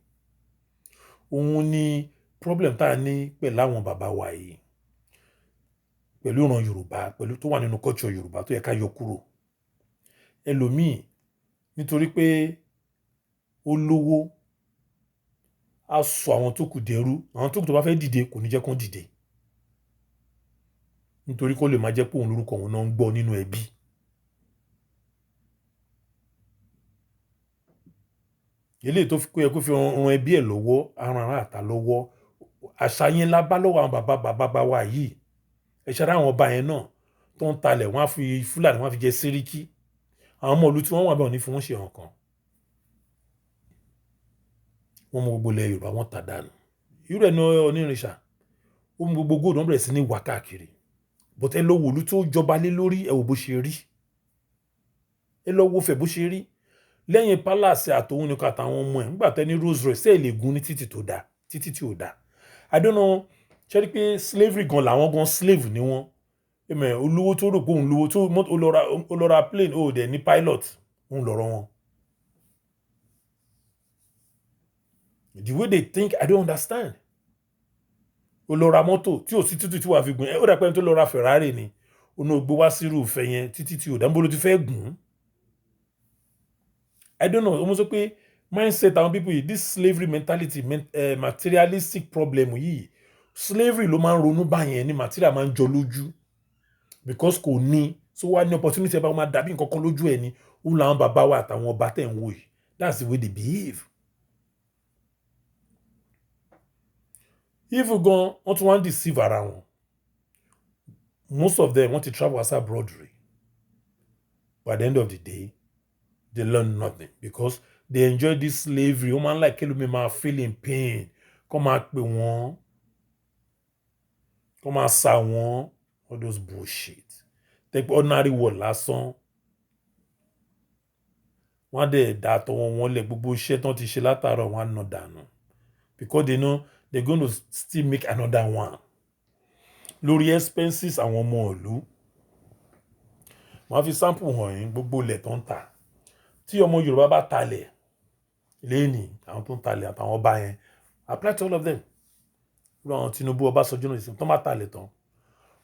òun ni problem tá a ní pẹ̀lú àwọn bàbá wa yìí pẹ̀lú ìran Yorùbá pẹ̀lú tó wà nínú culture Yorùbá tó yẹ ká yọ kúrò ẹlòmíì nítorí pé ó lówó á sọ àwọn tó kù dẹrú àwọn tó kù tó bá fẹ́ dìde kò ní jẹ́ kán dìde nítorí kó lè má jẹ́ pé òun lórúkọ òun náà ń gbọ́ nínú ẹbí eléyìí tó yẹ kó fi ran ẹbí ẹ̀ lọ́wọ́ aràn àtà lọ́wọ́ àṣà yẹn la bá lọ́wọ́ àwọn bàbá wa yìí ẹ̀ṣẹ̀ àwọn ọba yẹn náà tó ń talẹ̀ wọ́n á fi Fúlàní wọ́n á fi jẹ Sẹ́ríkì àwọn ọmọ ìlú tí wọ́n wà bẹ́ẹ̀ ní fún wọn ṣe hàn kan wọ́n mú gbogbo ilẹ̀ Yorùbá wọ́n tà dànù irú ẹ̀ náà onírìnsà ó mú gbogbo góòdù wọ́n bẹ̀rẹ̀ sí ní wá káàkiri but ẹ lọ wò ìlú tó jọba lé lórí ẹ wò bó ṣe rí ẹ lọ wo fẹ̀ bó ṣe rí lẹ́yìn palace àtòun nìkan àtàwọn ọmọ ẹ̀ nígbà tẹ́ ní Rolls Royce ẹ̀ lè gun ní títì tó dáa títì tí ò dáa I don't know ṣe rí pé slavery gan làwọn gan slave ni wọ́n ẹ̀mẹ̀ olówó tó rò pé òun lówó tó ó lọ ra plane ó dẹ̀ ní pilot òun lọ̀rọ̀ wọn. The way they think I don't understand. ó lọ ra mọ́tò tí ò sí títì tí wàá fi gùn ẹ̀ ó dà pé ẹni tó lọ ra Ferrari ni òun ò gbé wá sírú ìfẹ́ yẹn títí tí ò dá níbo ló ti fẹ́ gùn. I don't know almost pé mindset àwọn people yìí this slavery mentality materialistic problem yìí slavery ló máa ń ronú báyẹn ní material máa ń jọ lójú because kò ní so wá ní opportunity ẹ bá wọn máa dàbí nǹkan kan lójú ẹ ní òun làwọn bàbá wa àtàwọn ọba tẹ̀ ń wò yìí that's the way they behave. Even gan wọ́n tún wá ń deceive ara wọn most of them want to travel outside abroad but at the end of the day they learn nothing because they enjoy this slavery wọ́n máa ń like kẹ́lómi máa feel in pain kọ́ máa pè wọ́n kọ́ máa sa wọ́n all those bullshit take ordinary word lásán wọ́n á dẹ̀ dá tọwọ́ wọn lẹ̀ gbogbo iṣẹ́ tán ti ṣe látàárọ̀ wọ́n á nà dànù because they know they're going to still make another one lórí expenses àwọn ọmọ ìlú. Màá fi sample hàn yín gbogbo ilẹ̀ tó ń tà. Tí ọmọ Yorùbá bá talẹ̀ lẹ́ni àwọn tó ń talẹ̀ àtàwọn ọba yẹn, apply to all of them. Àwọn Tinubu Ọbásanjọ́ náà ìsìn tó bá talẹ̀ tán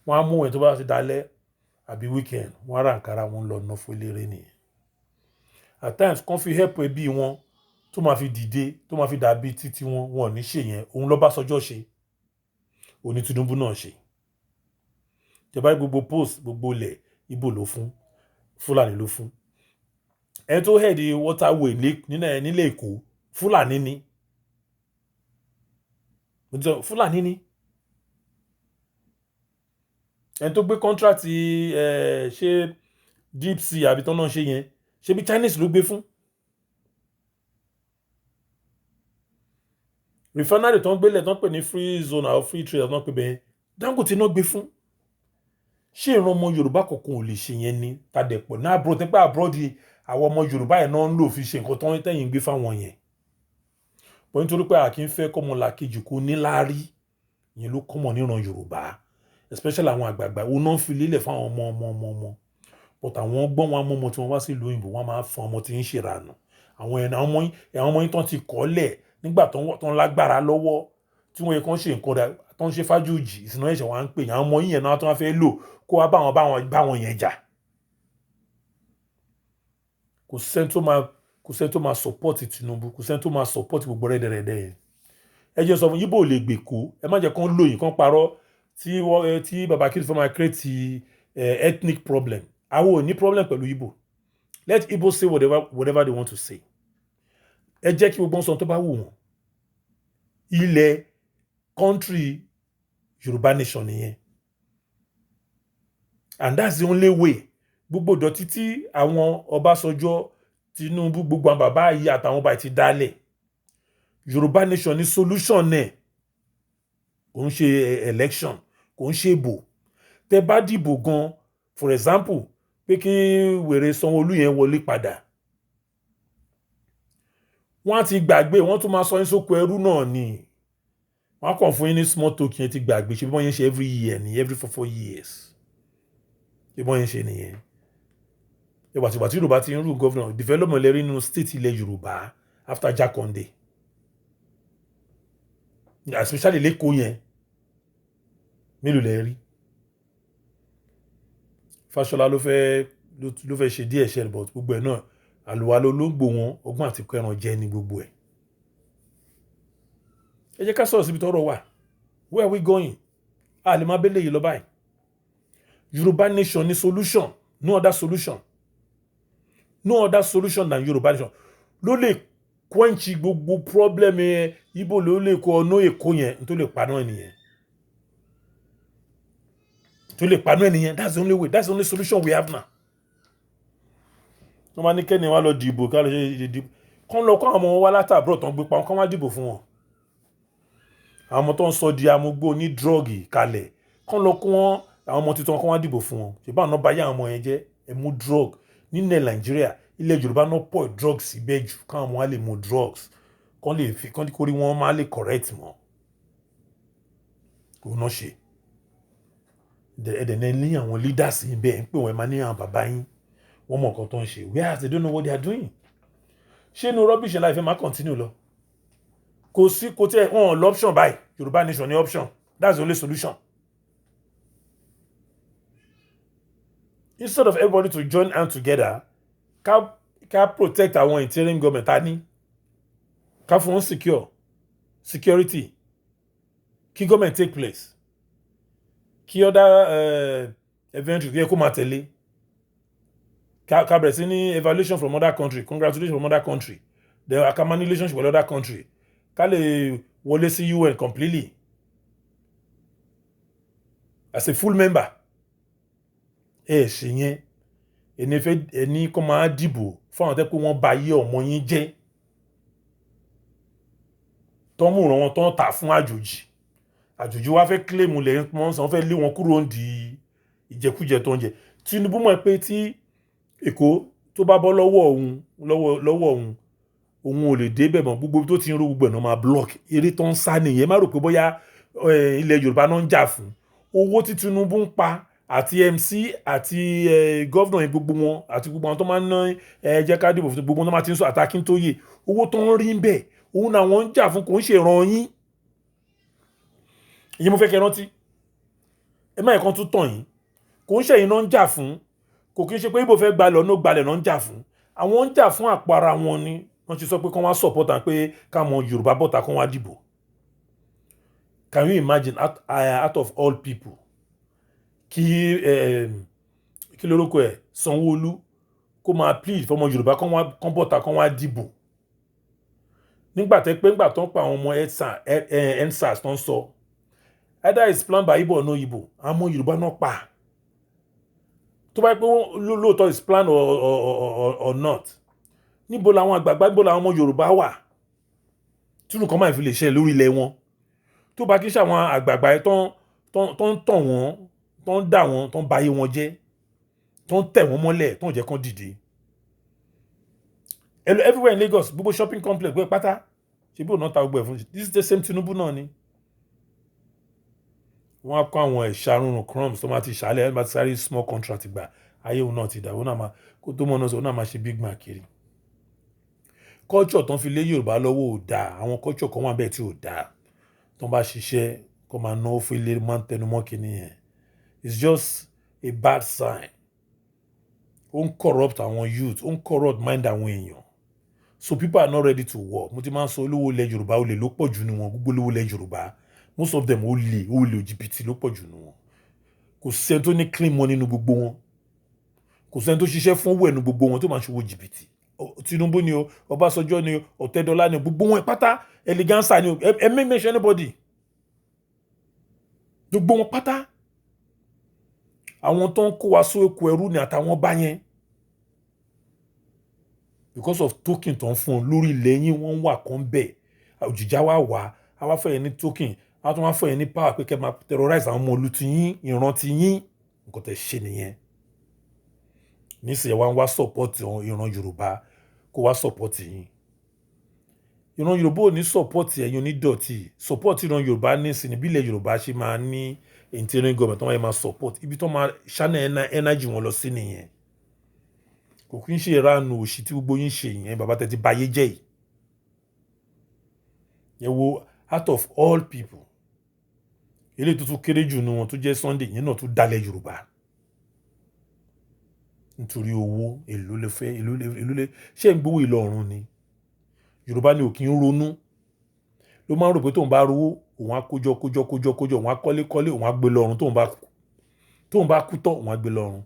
wọ́n á mú ẹ̀ tó bá ti dalẹ̀ àbí weekend wọ́n á ra Àǹkárá wọn lọ ná fún eléré nìyẹn. At times kàn fi help ẹbí wọn tó máa fi dìde tó máa fi dàbí títí wọn ò ní ṣe yẹn. Òun l'Ọbásanjọ́ ṣe, òun ní Tinubu náà ṣe. Tẹ́bá gbogbo post gbogbo ilẹ̀ Ìgbò ló fún, Fúlàní ló fún. Ẹni tó head waterway nílẹ̀ Èkó Fúlàní ni. Fúlàní ni. Ẹni tó gbé contract ṣe deep sea àbí tán náà ṣe yẹn ṣe bí Chinese ló gbé fún. Refinery tó ń gbélẹ̀ tó ń pè ní free zone or free trade tó ń pè bẹ́ẹ̀ Dangote náà gbé fún. Ṣé ìran ọmọ Yorùbá kankan ò lè ṣe yẹn ni tàdẹ̀pọ̀ náà abroad nípa abroad àwọn ọmọ Yorùbá yẹn náà ń lò fi ṣe nǹkan tó ń tẹ̀yìn gbé fáwọn yẹn. Bọ́ nítorí pé àkí ń fẹ́ kọ́mọ làkejì kó níláárí yẹn ló kọ́mọ níran Yorùbá especially àwọn àgbààgbà òun náà fi lélẹ̀ fún àwọn ọmọ but àwọn gbọ́n wọn ọmọ tí wọ́n wá sí ìlú òyìnbó wọ́n máa fún ọmọ tí ń ṣèrànù àwọn ọmọ yín tán ti kọ́lẹ̀ nígbà tó ń lágbára lọ́wọ́ tí wọ́n yẹ kán ṣe nǹkan rẹ̀ tó ń ṣe fájòjì ìsìnà ẹ̀ṣẹ̀ wọn á ń pè àwọn ọmọ yín yẹn náà tó wá fẹ́ lò kó wá bá wọn yẹn jà. Kò sẹ́ni tó máa support Tinubu, kò sẹ́ni tó máa support gbogbo rẹ́dẹ̀rẹ́dẹ́ yẹn. Ẹ jẹ́ sọ fún Yíbò lè gbèkó ẹ má jẹ́ kán lóyìn kán parọ́ tí baba kí fẹ́ máa create ethnic problem. Àwọn ò ní problem pẹ̀lú Yíbò. Let Igbo say whatever they want to say. Ẹ jẹ́ kí gbogbo sọ tó bá wù wọ́n. Ilẹ̀ country Yorùbá nation nìyẹn. And that's the only way. Gbogbo dọ̀tí tí àwọn Ọbásanjọ́ Tinubu gbogbo àwọn bàbá yìí àtàwọn ọba ti dálẹ̀. Yorùbá nation ní solution náà. Kò ń ṣe election, kò ń ṣe ìbò. Tẹ́ bá dìbò gan, for example, pé kí wèrè Sanwoolu yẹn wọlé padà. Wọ́n ti gbàgbé, wọ́n tún máa sọ yín sóko ẹrú náà ni. Wọ́n kàn fún yín ní small token ti gbàgbé ṣe bí wọ́n yẹn ṣe every year ni every 4 years. Ṣé wọ́n yẹn ṣe nìyẹn. Ìgbà tí Yorùbá ti ń rú governor development lẹ́rí nínú state ilẹ̀ Yorùbá after Jakonde. Especially lẹ́kọ̀ọ́ yẹn mélòó lẹ rí. Fáṣọlá ló fẹ́ ṣe díẹ̀ ṣe but gbogbo ẹ̀ náà àlùwalẹ̀ olóńgbò wọn ọgbọ́n àti kẹran jẹ́ ní gbogbo ẹ̀. Ẹ jẹ́ ká sọ̀rọ̀ síbi tọ́rọ̀ wà. Where are we going? A lè máa bẹ́lẹ̀ yìí lọ báyìí. Yorùbá nation ní solution, no other solution. No other solution than Yorùbá nation. Ló lè quench gbogbo problem Ìgbò ló lè kó ọ̀nà Èkó yẹn tó lè paná ènìyàn. That's the only way. That's the only solution we have now. Wọ́n máa ní kẹ́ni wá lọ dìbò ká lọ ṣe dìbò. Kán lọ kọ́ àwọn ọmọ wa látàbúrò tán gbé pa wọn kán wá dìbò fún wọn. Àwọn ọmọ tó ń sọ di amúgbó ní drọ́ọ̀gì kalẹ̀. Kán lọ kó wọn àwọn ọmọ tuntun kán wá dìbò fún wọn. Ṣé báwọn náà bá yá àwọn ọmọ yẹn jẹ́ ẹ mú drug. Nílẹ̀ Nàìjíríà ilẹ̀ Yorùbá náà pọ̀ drugs síbẹ̀ jù káwọn ọmọ wa lè mú drugs. Kán kórí wọn máa lè correct mọ́. Kò náà ṣe. Ẹ̀dẹ̀ náà ní àwọn leaders yìí bẹ́ẹ̀ ń pè wọ́n máa ní àwọn bàbá yín. Wọ́n mọ̀ nǹkan tó ń ṣe. Whereas they don't know what they are doing. Ṣé inú rubbish life ẹ máa continue lọ? Kò tí ẹ̀ wọ́n l'option báyìí. Yorùbá nation ní option. That's the only solution. Instead of everybody to join hands together, ká protect àwọn interim government ta ní. Ká fún wọn security. Kí government take place. Kí other event yẹ kó máa tẹ̀lé. Ká bẹ̀rẹ̀ sí ní evaluation from other country, congratulations from other country. Then ká máa ní relationship with other country. Ká lè wọlé sí UN completely. As a full member. Ṣe yẹn. Ẹni kó máa dìbò fún àwọn tẹ́ pé wọ́n bá yé ọmọ yín jẹ́. Tó mú ìran wọn tó ń tà fún àjòjì. Àjòjì wá fẹ́ claim lẹ̀ wọ́n sàn fẹ́ lé wọn kúrò ní ìjẹkújẹ tó ń jẹ. Tinubu mọ̀ pé tí Èkó tó bá bọ́ lọ́wọ́ òun òun ò lè débẹ̀ mọ́, gbogbo tó ti ń ro gbogbo ẹ̀ náà máa block. Eré tó ń sá nìyẹn, má rò pé bóyá ilẹ̀ Yorùbá náà ń jà fún. Owó tí Tinubu ń pa àti MC àti gọ́vnà yẹn gbogbo wọn àti gbogbo àwọn tó máa ń ná jẹ́ ká dìbò fún gbogbo wọn tó máa ti ń sọ àti Akintoye, owó tó ń rí ń bẹ̀ òun náà wọ́n ń jà fún, kò ń ṣe ìran yín. ìyẹn mo fẹ́ kẹ́ rántí, ẹ má yẹ kán tún tàn yín, kò ń ṣe ẹ̀yin náà ń jà fún, kò kí ń ṣe pé ibo fẹ́ gbalẹ̀ ọ̀nà gbalẹ̀ náà ń jà fún, àwọn ń jà fún àpò ara wọn ni. Wọ́n ti sọ pé kán wá support à pé káwọn Yorùbá bọ́ta kán wá dìbò. Can you imagine out of all people kí lórúkọ ẹ̀ Sanwoolu kó máa plead fọmọ Yorùbá kán bọ́ta kán wá dìbò nígbà tẹ́ pé ńgbà tó ń pa àwọn ọmọ EndSARS tó ń sọ either is planned by Igbo or no Igbo, àwọn ọmọ Yorùbá náà pa. Tó bá yẹ pé lóòótọ́ is planned or not, níbo làwọn àgbààgbà, níbo làwọn ọmọ Yorùbá wà tí nǹkan máa fi lè ṣe lórí ilẹ̀ wọn? Tó bá kí ṣe àwọn àgbààgbà yẹn tó ń tàn wọ́n, tó ń dà wọ́n, tó ń ba ayé wọn jẹ́, tó ń tẹ̀ wọ́n mọ́lẹ̀, tó ń jẹ́ kán dìde. Everywhere in Lagos, gbogbo shopping complex gbé pátá ṣe bí òun náà ta gbogbo ẹ̀ fún. This is the same Tinubu náà ni. Wọ́n á kó àwọn ìṣàrùn crumbs tó máa ti ṣàlẹ̀ ẹ̀ máa ti sáré small contract gbà, ayé òun náà ti dà, òun náà máa kó tó mọ́ náà sọ, òun náà máa ṣe big man kiri. Culture tó ń fi lé Yorùbá lọ́wọ́ ò dáa, àwọn culture kan wà bẹ́ẹ̀ tí ò dáa. Tó ń bá ṣiṣẹ́ kó máa náwó fún ilé, máa ń tẹnu mọ́ kinní yẹn. It's just a bad sign. Ó ń corrupt àwọn youth, ó ń corrupt mind àwọn èèyàn. So people are not ready to work. Mo ti máa ń sọ olówó ilẹ̀ Yorùbá, olè ló pọ̀ jù ní wọn, gbogbo olówó ilẹ̀ Yorùbá. Most of them olè jìbìtì ló pọ̀ jù ní wọn. Kò sẹ́ni tó ní clean money nínú gbogbo wọn. Kò sẹ́ni tó ṣiṣẹ́ fún owó ẹnu gbogbo wọn tó máa ń ṣòwò jìbìtì. Tinubu ni o, Ọbásanjọ́ ni o, Ọ̀tẹ́dọ́lá ni o, gbogbo wọn pátá, eleganza ni o, ẹ mention anybody. Gbogbo wọn pátá. Àwọn tó ń kó wa só oko ẹrú ni àtàwọn bá yẹn. Because of token tó ń fún un lórí ilẹ̀ yín, wọ́n wà kán bẹ́ẹ̀. Òjìjà wa wà, a wá fẹ́ yẹn ní token, a tún wá fẹ́ yẹn ní power pé kẹ́ máa terrorize àwọn ọmọ olùtí yín, ìran ti yín. Nǹkan tẹ́ ṣe nìyẹn. Nísìnyí wá ń wá support ìran Yorùbá kó wá support yín. Ìran Yorùbá ò ní support ẹ̀yin onídọ̀tí. Support ìran Yorùbá nísìnyí bí ilẹ̀ Yorùbá ṣe máa ní interim government tó máa support. Ibi tó máa ṣáná energy wọn lọ sí nìyẹn. Kò kí ń ṣe ìranu òṣì tí gbogbo yín ṣe yẹn, bàbá tẹ́ ti bayé jẹ́ yìí. Ẹ wo out of all people, eléyìí tó tún kéré jù nínú wọn tó jẹ́ Sunday yẹn náà tún dalẹ̀ Yorùbá. Nítorí owó, èlò lè fẹ́, èlò lè ṣé ń gbówó ìlọrun ni. Yorùbá ni ò kí ń ronú. Ló máa ń rò pé tóun bá rówó, òun á kójọ, òun á kọ́lé, òun á gbé lọ́run, tóun bá kú tán, òun á gbé lọ́run.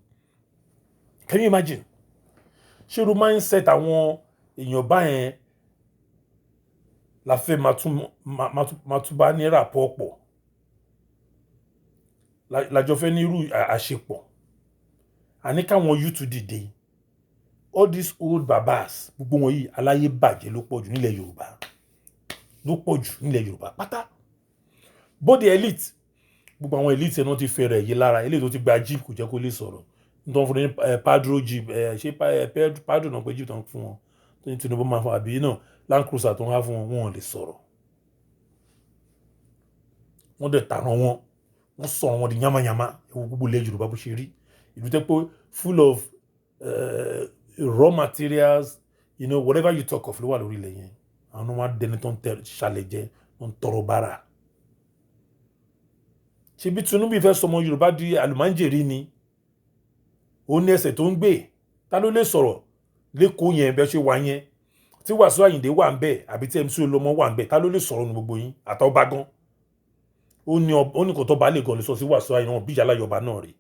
Can you imagine? Ṣé irú mindset àwọn èèyàn báyẹn la fẹ́ máa tún bá ní rapport pọ̀? Lájọ fẹ́ ní irú àṣepọ̀. Àní káwọn youth dìde. All these old babas, gbogbo wọn yìí aláyé bàjẹ́ ló pọ̀ jù nílẹ̀ Yorùbá. Ló pọ̀ jù nílẹ̀ Yorùbá pátá. Both the elite, gbogbo àwọn elite náà ti fẹ́ rẹ̀ yìí lára. Eléyìí tó ti gba jeep kò jẹ́ kó lè sọ̀rọ̀. Nítorí fún ní Padro jeep, ṣé Padro náà pé jeep tán fún wọn. Tó ní Tinubu máa fún àbí náà Land Cruiser tó ń wá fún wọn, wọn ò lè sọ̀rọ̀. Wọ́n dẹ̀ tàràn wọn. Wọ́n sọ wọn di yamayama. Ewu gbogbo ilẹ̀ Yorùbá bó ṣe rí. Ìlú tẹ́ pé full of raw materials, whatever you talk of ló wà lórí ilẹ̀ yẹn. Àwọn ọmọ adẹni tó ń ṣàlẹ̀ jẹ, tó ń tọrọ bára. Ṣé bí Tinubu fẹ́ sọmọ Yorùbá di àlùmáńjèrè ni? Ó ní ẹsẹ̀ tó ń gbé. Ta ló lè sọ̀rọ̀ lẹ́kọ̀ọ́ yẹn bẹ́ẹ̀ ṣe wà yẹn? Tí Wàsíù Àyìndé wà ń bẹ̀ àbí tí MC Olómọ wà ń bẹ̀, ta ló lè sọ̀rọ̀ nu gbogbo yín? Àtọ́ba gan. Ó ní kò tó bá lè gan lè sọ sí Wàsíù Àyìndé wọn bí ìyá aláyọ̀bá náà rè.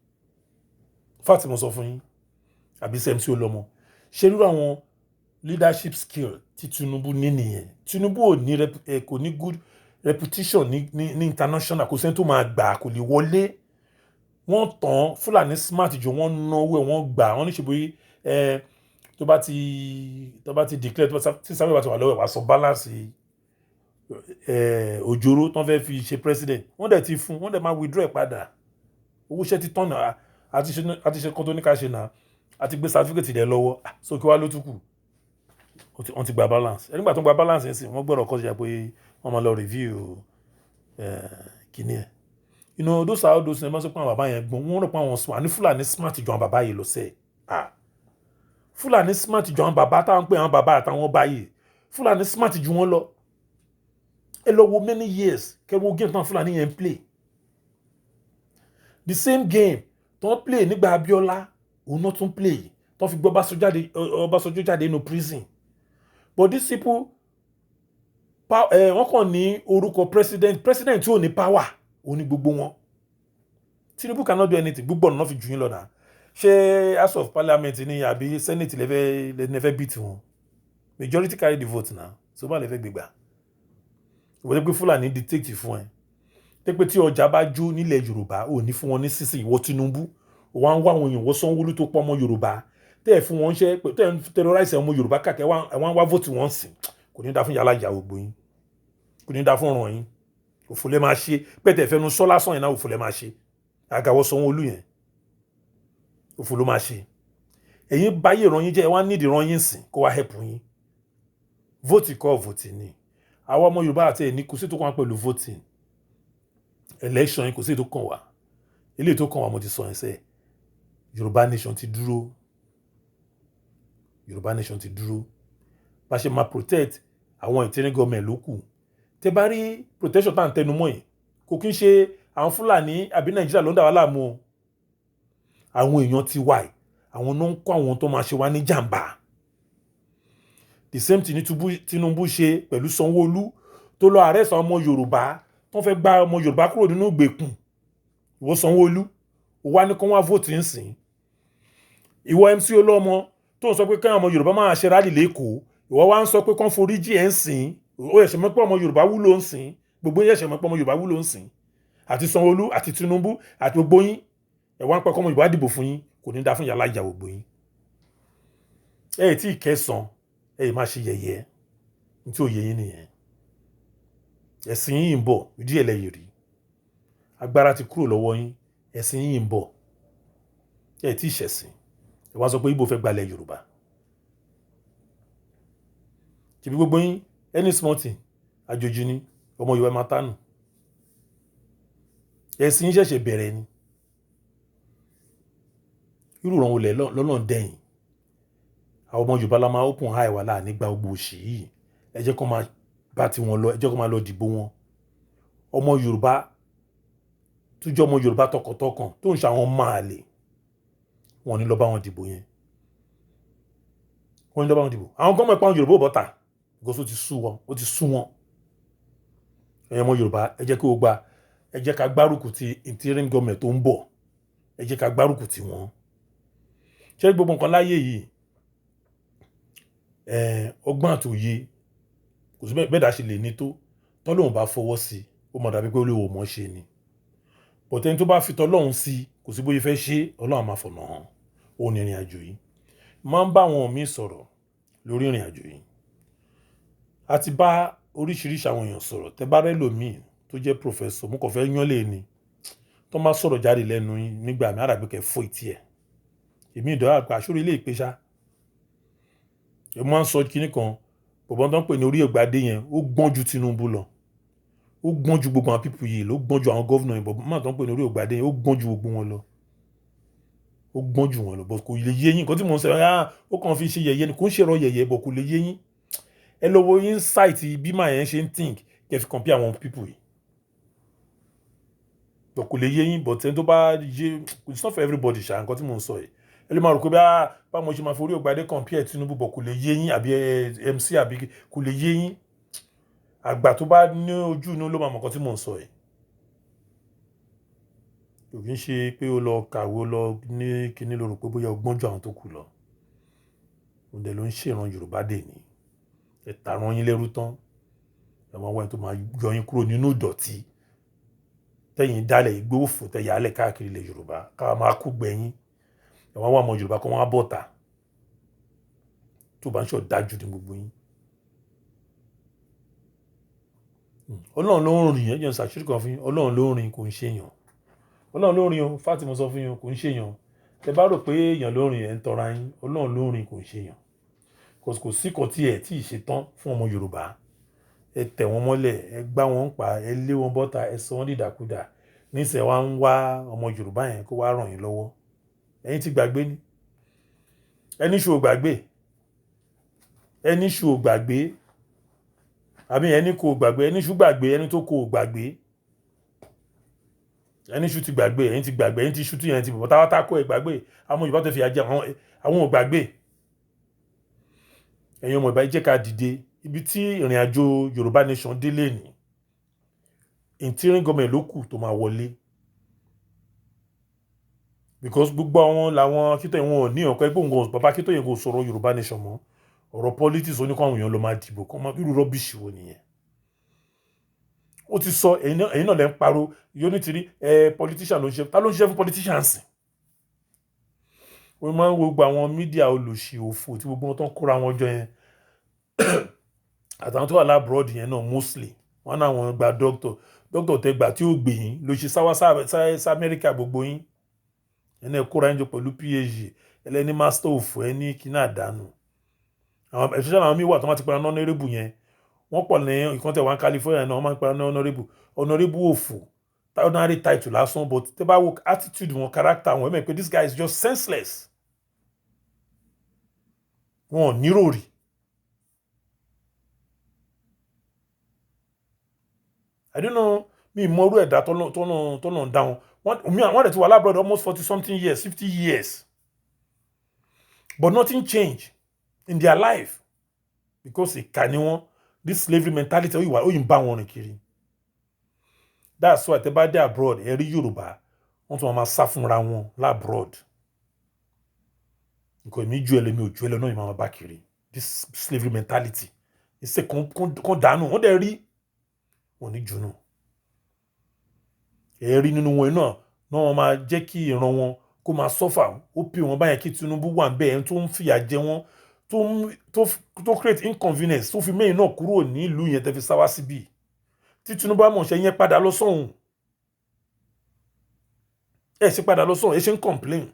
Fáàtì mo sọ fún yín. Àbí tí MC Olómọ. Ṣé irú àwọn leadership skill tí Tinubu ní nìyẹn? Tinubu kò ní good reputation ní international, kò sẹ́ni tó máa gbà, kò lè wọlé. Wọ́n tàn Fúlàní smart jù, wọ́n náwó ẹ̀, wọ́n gbà, wọ́n ní ṣe bóyí tó bá ti declare tí Samuel bá ti wà lọ́wọ́ ẹ̀ wá sọ balance òjòrò tán fẹ́ fi ṣe president. Wọ́n dẹ̀ ti fún, wọ́n dẹ̀ máa withdraw ẹ̀ padà. Owó iṣẹ́ ti tán náà, àti ṣe kan tó ní ká ṣe náà, àti gbé certificate rẹ̀ lọ́wọ́, so kí wá ló tún kù. wọ́n ti gba balance nígbà tó ń gba balance ẹ̀sìn wọ́n gbọ́dọ̀ kọ́ sí pé wọ́n máa lọ review kíní ẹ̀ those are all those things sọ pé àwọn bàbá yẹn gbọ́n wọ́n rò pé àwọn smart ní Fúlàní smart ju àwọn bàbá yìí lọ sẹ́ẹ̀ Fúlàní smart ju àwọn bàbá táwọn pé àwọn bàbá àtàwọn báyìí Fúlàní smart ju wọn lọ ẹ lọ wo many years kẹ wo game tán Fúlàní yẹn play the same game tó ń play nígbà Abíọ́lá òun náà tún play tó fi gbọ́ Ọbásanjọ́ jáde nínú prison but these people wọ́n kàn ní orúkọ president tí ò ní power òun ní gbogbo wọn Tinubu cannot do anything gbogbo ọ̀nà fi jù yín lọ náà ṣé house of parliament ní àbí senate lẹ́fẹ́ beat wọn majority carry the vote náà so bá lẹ́fẹ́ gbégbá ìwọ́n pé Fúlàní dictate fún ẹ tẹ́pẹ́ tí ọjà bá jó nílẹ̀ Yorùbá ò ní fún wọn ní sísìn ìwọ Tinubu wọ́n á ń wá àwọn èèyàn wọ́n Sanwó-Olú tó pọ̀ ọmọ Yorùbá tẹ́ ẹ̀ fún wọn ṣe tẹ́ ẹ̀ ń terrorize ọmọ Yorùbá kàkẹ́ wọ́n á wá vote wọn sìn kò ní dá fún yàrá ìyá gbogbo yín kò ní dá fún ọ̀ràn yín òfò lẹ́ máa ṣe pẹ́ẹ́tẹ́ fẹ́nu sọ́ lásán yẹn náà òfò lẹ́ máa ṣe àgàwọ̀ Sanwó-Olú yẹn òfò ló máa ṣe ẹ̀yin báyé ìran yín jẹ́ ẹ wá nídìí ìran yín sìn kó wá help yín vote kọ́ vote ni àwọn ọmọ Yorùbá àti ẹni kò sí tó kàn wá pẹ̀lú voting election yín kò sí tó kàn wá ilé tó kàn wá mo ti sọ ẹsẹ̀ Yorùbá nation ti dúró Yorùbá nation ti dúró bá ṣe máa protect àwọn interim government ló kù tẹ bá rí protection tá à ń tẹnu mọ́ yìí kò kí ń ṣe àwọn Fúlàní àbí Nàìjíríà ló ń dà wá láàmú o àwọn èèyàn ti wà yìí àwọn náà ń kọ́ àwọn tó máa ṣe wá ní jàǹbá the same thing Tinubu ṣe pẹ̀lú Sanwó-Olú tó lọ arrest àwọn ọmọ Yorùbá tó fẹ́ gba ọmọ Yorùbá kúrò nínú ìgbèkùn ìwọ Sanwó-Olú ó wá ní kó wá vote ń sìn ìwọ MC Olómọ tó ń sọ pé káwọn ọmọ Yorùbá máa ṣe rálì lẹ́kọ̀ọ́ ìwọ wá ń sọ pé kán foríjì ẹ̀ ń sìn ó yẹ̀ṣẹ̀ mọ́ pé ọmọ Yorùbá wúlò ń sìn gbogbo yẹ̀ṣẹ̀ mọ́ pé ọmọ Yorùbá wúlò ń sìn àti Sanwó-Olú àti Tinubu àti gbogbo yín ẹ̀ wá ń pẹ́ kọ́ ọmọ Yorùbá dìbò fún yín kò ní dá fún yàrá ìjà gbogbo yín tí ìkẹsàn máa ṣe yẹ̀yẹ́ tí ò yẹ yín nìyẹn ẹ̀sìn yín ń bọ̀ ìdí ẹlẹ́yìí rí agbára ti kúrò lọ́wọ́ yín ẹ̀sìn yín ń bọ̀ tí ìṣẹ̀sìn ẹ wá sọ pé Ìgbò fẹ́ gbalẹ̀ Yorùbá kìbí gbogbo yín any small thing àjòjì ni ọmọ Yorùbá máa tánù ẹ̀sìn yín ṣẹ̀ṣẹ̀ bẹ̀rẹ̀ ni irú ìrànwọ́ lẹ̀ lọ́nà dẹ̀yìn àwọn ọmọ Yorùbá la máa open eye wà láà nígbà gbogbo òṣì yìí ẹ jẹ́ kó máa bá ti wọn lọ ẹ jẹ́ kó máa lọ dìbò wọn ọmọ Yorùbá tó jẹ́ ọmọ Yorùbá tọkàntọkàn tó ń ṣe àwọn máa lè wọn ní lọ bá wọn dìbò yẹn wọn ní lọ bá wọn dìbò àwọn gọ́ọ̀mọ̀ ìpàwọn Yorùbá ò bọ́ta gọ́sọ́ ti sú wọn ẹ̀yin ọmọ Yorùbá ẹ jẹ́ kí o gba ẹ jẹ́ ká gbárùkù ti interim government tó ń bọ̀ ẹ jẹ́ ká gbárùkù ti wọn ṣé gbogbo nǹkan láyé yìí ọgbọ́n àti òye kò sí bẹ́ẹ̀ dá ṣe lè ní tó tọ́lọ́hun bá fọwọ́ sí ó mọ̀ dàbí pé olówó mọ̀ ṣe ni bọ̀tẹ́ni tó bá fi tọ́lọ́hun sí kò sí bóyá fẹ́ ṣe Ọlọ́run máa fọ̀nà hàn ó ní ìrìn àjò yìí máa ń bá àwọn míì sọ̀rọ̀ lórí ìrìn àjò yìí a ti bá oríṣiríṣi àwọn èèyàn sọ̀rọ̀ tẹ́ bá rẹ́ lòmíì tó jẹ́ professor mo kàn fẹ́ yán lé ni tó máa sọ̀rọ̀ jáde lẹ́nu yín nígbà mi àràgbé kẹ́ fọ́ ìtì ẹ̀ èmi ìdọ́rà pé àṣírí ilé ìpèsà ẹ máa ń sọ kinní kan bọ̀bọ̀n tó ń pè ní orí ìgbàdé yẹn ó gbọ́n ju Tinubu lọ ó gbọ́n ju gbogbo àwọn pípù yìí ló gbọ́n ju àwọn gọ́vnà yìí bọ̀bọ̀n tó ń pè ní orí ìgbàdé yẹn ó gbọ́n ju gbogbo wọn lọ ó gbọ́n ju wọn lọ bọ̀ kò lè yé yín nǹkan tí mò ń sọ ó kàn fi ṣe yẹ̀yẹ́ ni kò ń ṣèrọ yẹ̀yẹ́ bọ̀ kò lè yé yín ẹ lọ wo insight bí màá yẹn ṣe ń think kẹ́ fi compare àwọn pípù yìí bọ̀ kò lè yé yín but ẹni tó bá yé it's not for everybody ṣá nǹkan tí mò ń sọ yìí ẹ lè máa rò pé báwo ṣe máa forí ògbàdé compare Tinubu bọ̀ kò lè yé yín àbí MC àbí kò lè yé yín àgbà tó bá ní ojú inú ló máa mọ̀ nǹkan tí mò ń sọ yìí kò kí ń ṣe pé ó lọ kàwé ó lọ ní kíní ló rò pé bóyá ọgbọ́n ju àwọn tó kù lọ òun dẹ̀ ló ń ṣèràn Yorùbá dè ní ẹ tààràn yín lẹ́rú tán ẹ máa wá ẹni tó máa yọ yín kúrò nínú ìdọ̀tí tẹ̀yìn dálẹ̀ ìgbóòfò tẹ̀yàálẹ̀ káàkiri ilẹ̀ Yorùbá káwa máa kú gbẹ̀yìn àwọn àwọn ọmọ Yorùbá kan wọ́n á bọ̀ta tó bá ń ṣọ̀ dájú ní gbogbo yín Ọlọ́run ló ń rìn ẹ̀jẹ̀ ń ṣàṣírí kan fún yín Ọlọ́run ló ń rìn kò ń ṣèyàn Ọlọ́run ló ń rìn o Fátímọ̀ sọ fún yín kò ń ṣèyàn tẹ bá rò pé èèyàn ló ń rìn ẹ̀ ń tọra yín Ọlọ́run ló ń rìn kò ń ṣèyàn kò sí kan tí ẹ̀ tí ì ṣe tán fún ọmọ Yorùbá. Ẹ tẹ̀ wọ́n mọ́lẹ̀, ẹ gbá wọn pa, ẹ lé wọn bọ́ta, ẹ sọ wọ́n dìdàkudà. Nísìnyí wá ń wá ọmọ Yorùbá yẹn kó wá ràn yín lọ́wọ́. Ẹ̀yin ti gbàgbé ni. Ẹni ṣù ò gbàgbé. Ẹni ṣù ò gbàgbé. Àbí ẹni kò gbàgbé, ẹni ṣù gbàgbé, ẹni tó kò gbàgbé. Ẹni ṣù ti gbàgbé, ẹ̀yin ti gbàgbé, ẹ̀yin ti ṣù tí yẹn ti bọ̀ táwátá kó ẹ gbàgbé. Àwọn Yorùbá tó fi àjẹ àwọn ò gbàgbé. Ẹ̀yin ọmọ Yorùbá jẹ́ ká dìde. Ibi tí ìrìn àjò Yorùbá nation délé ni. Interim government ló kù tó máa wọlé. Because gbogbo àwọn làwọn Akintoye wọn ò ní ọ̀kọ́ ẹgbẹ́ òǹgọ̀ bàbá Akintoye kò sọ̀rọ̀ Yorùbá nation mọ́. Ọ̀rọ̀ politics oníkọ́ àwọn èèyàn ló máa dìbò kọ́ mọ́ irú rọ́bìṣì wo nìyẹn. Ó ti sọ ẹ̀yin náà lẹ́ ń pariwo yóò ní tìrí politician ló ń ṣe ta ló ń ṣiṣẹ́ fún politicians. Wọ́n máa ń wo gbogbo àwọn mídíà olòṣì òfò tí gbogbo wọn tó ń kóra wọn jọ yẹn àtàwọn tó wà lábúròdì yẹn náà mostly wọn náà wọn gba doctor tẹ gbà tí ó gbè yín ló ṣe sáwá sí Amẹ́ríkà gbogbo yín ẹni kóra yín jọ pẹ̀lú PhD ẹlẹ́ni master òfò ẹni kíní àdánù àwọn especially àwọn míì wà tó máa ti pera honorable yẹn wọ́n pọ̀ ní ìkan tẹ̀ wá ní California náà wọ́n máa ń pera honorable òfò ordinary title lásán but tẹ́ bá wo attitude wọn character wọn ẹ̀mẹ́ pé this guy is just senseless. Wọn ò níròrí. I don't know mi mọ orú ẹ̀dá tọ́nà ń dá wọn wọ́n rẹ̀ ti wà lábúrò almost 40-something years 50 years but nothing changed in their life because ìkà ni wọn this slavery mentality ó yìí ń bá wọn rìn kiri. That's why tẹ́ bá dé abroad ẹ rí Yorùbá wọ́n tún máa sá fúnra wọn lábroad. Nǹkan èmi ju ẹlẹ́mi ò ju ẹlẹ́ náà yìí máa bá kiri this slavery mentality ìṣe kan dànù wọ́n dẹ̀ rí wọn ní junú. Ẹ rí nínú wọn náà wọ́n máa jẹ́ kí ìran wọn kó máa sọ́fà ó pè wọ́n báyẹn kí Tinubu wà ń bẹ́ẹ̀ tó ń fìyà jẹ wọ́n tó create inconvenience tó fi mẹ́yìn náà kúrò ní ìlú yẹn tẹ́ fi sáwá síbí tí Tinubu àmọ̀ ṣe yẹn padà lọ sọ́hùn ẹ ṣe padà lọ sọ́hùn ẹ ṣe ń complain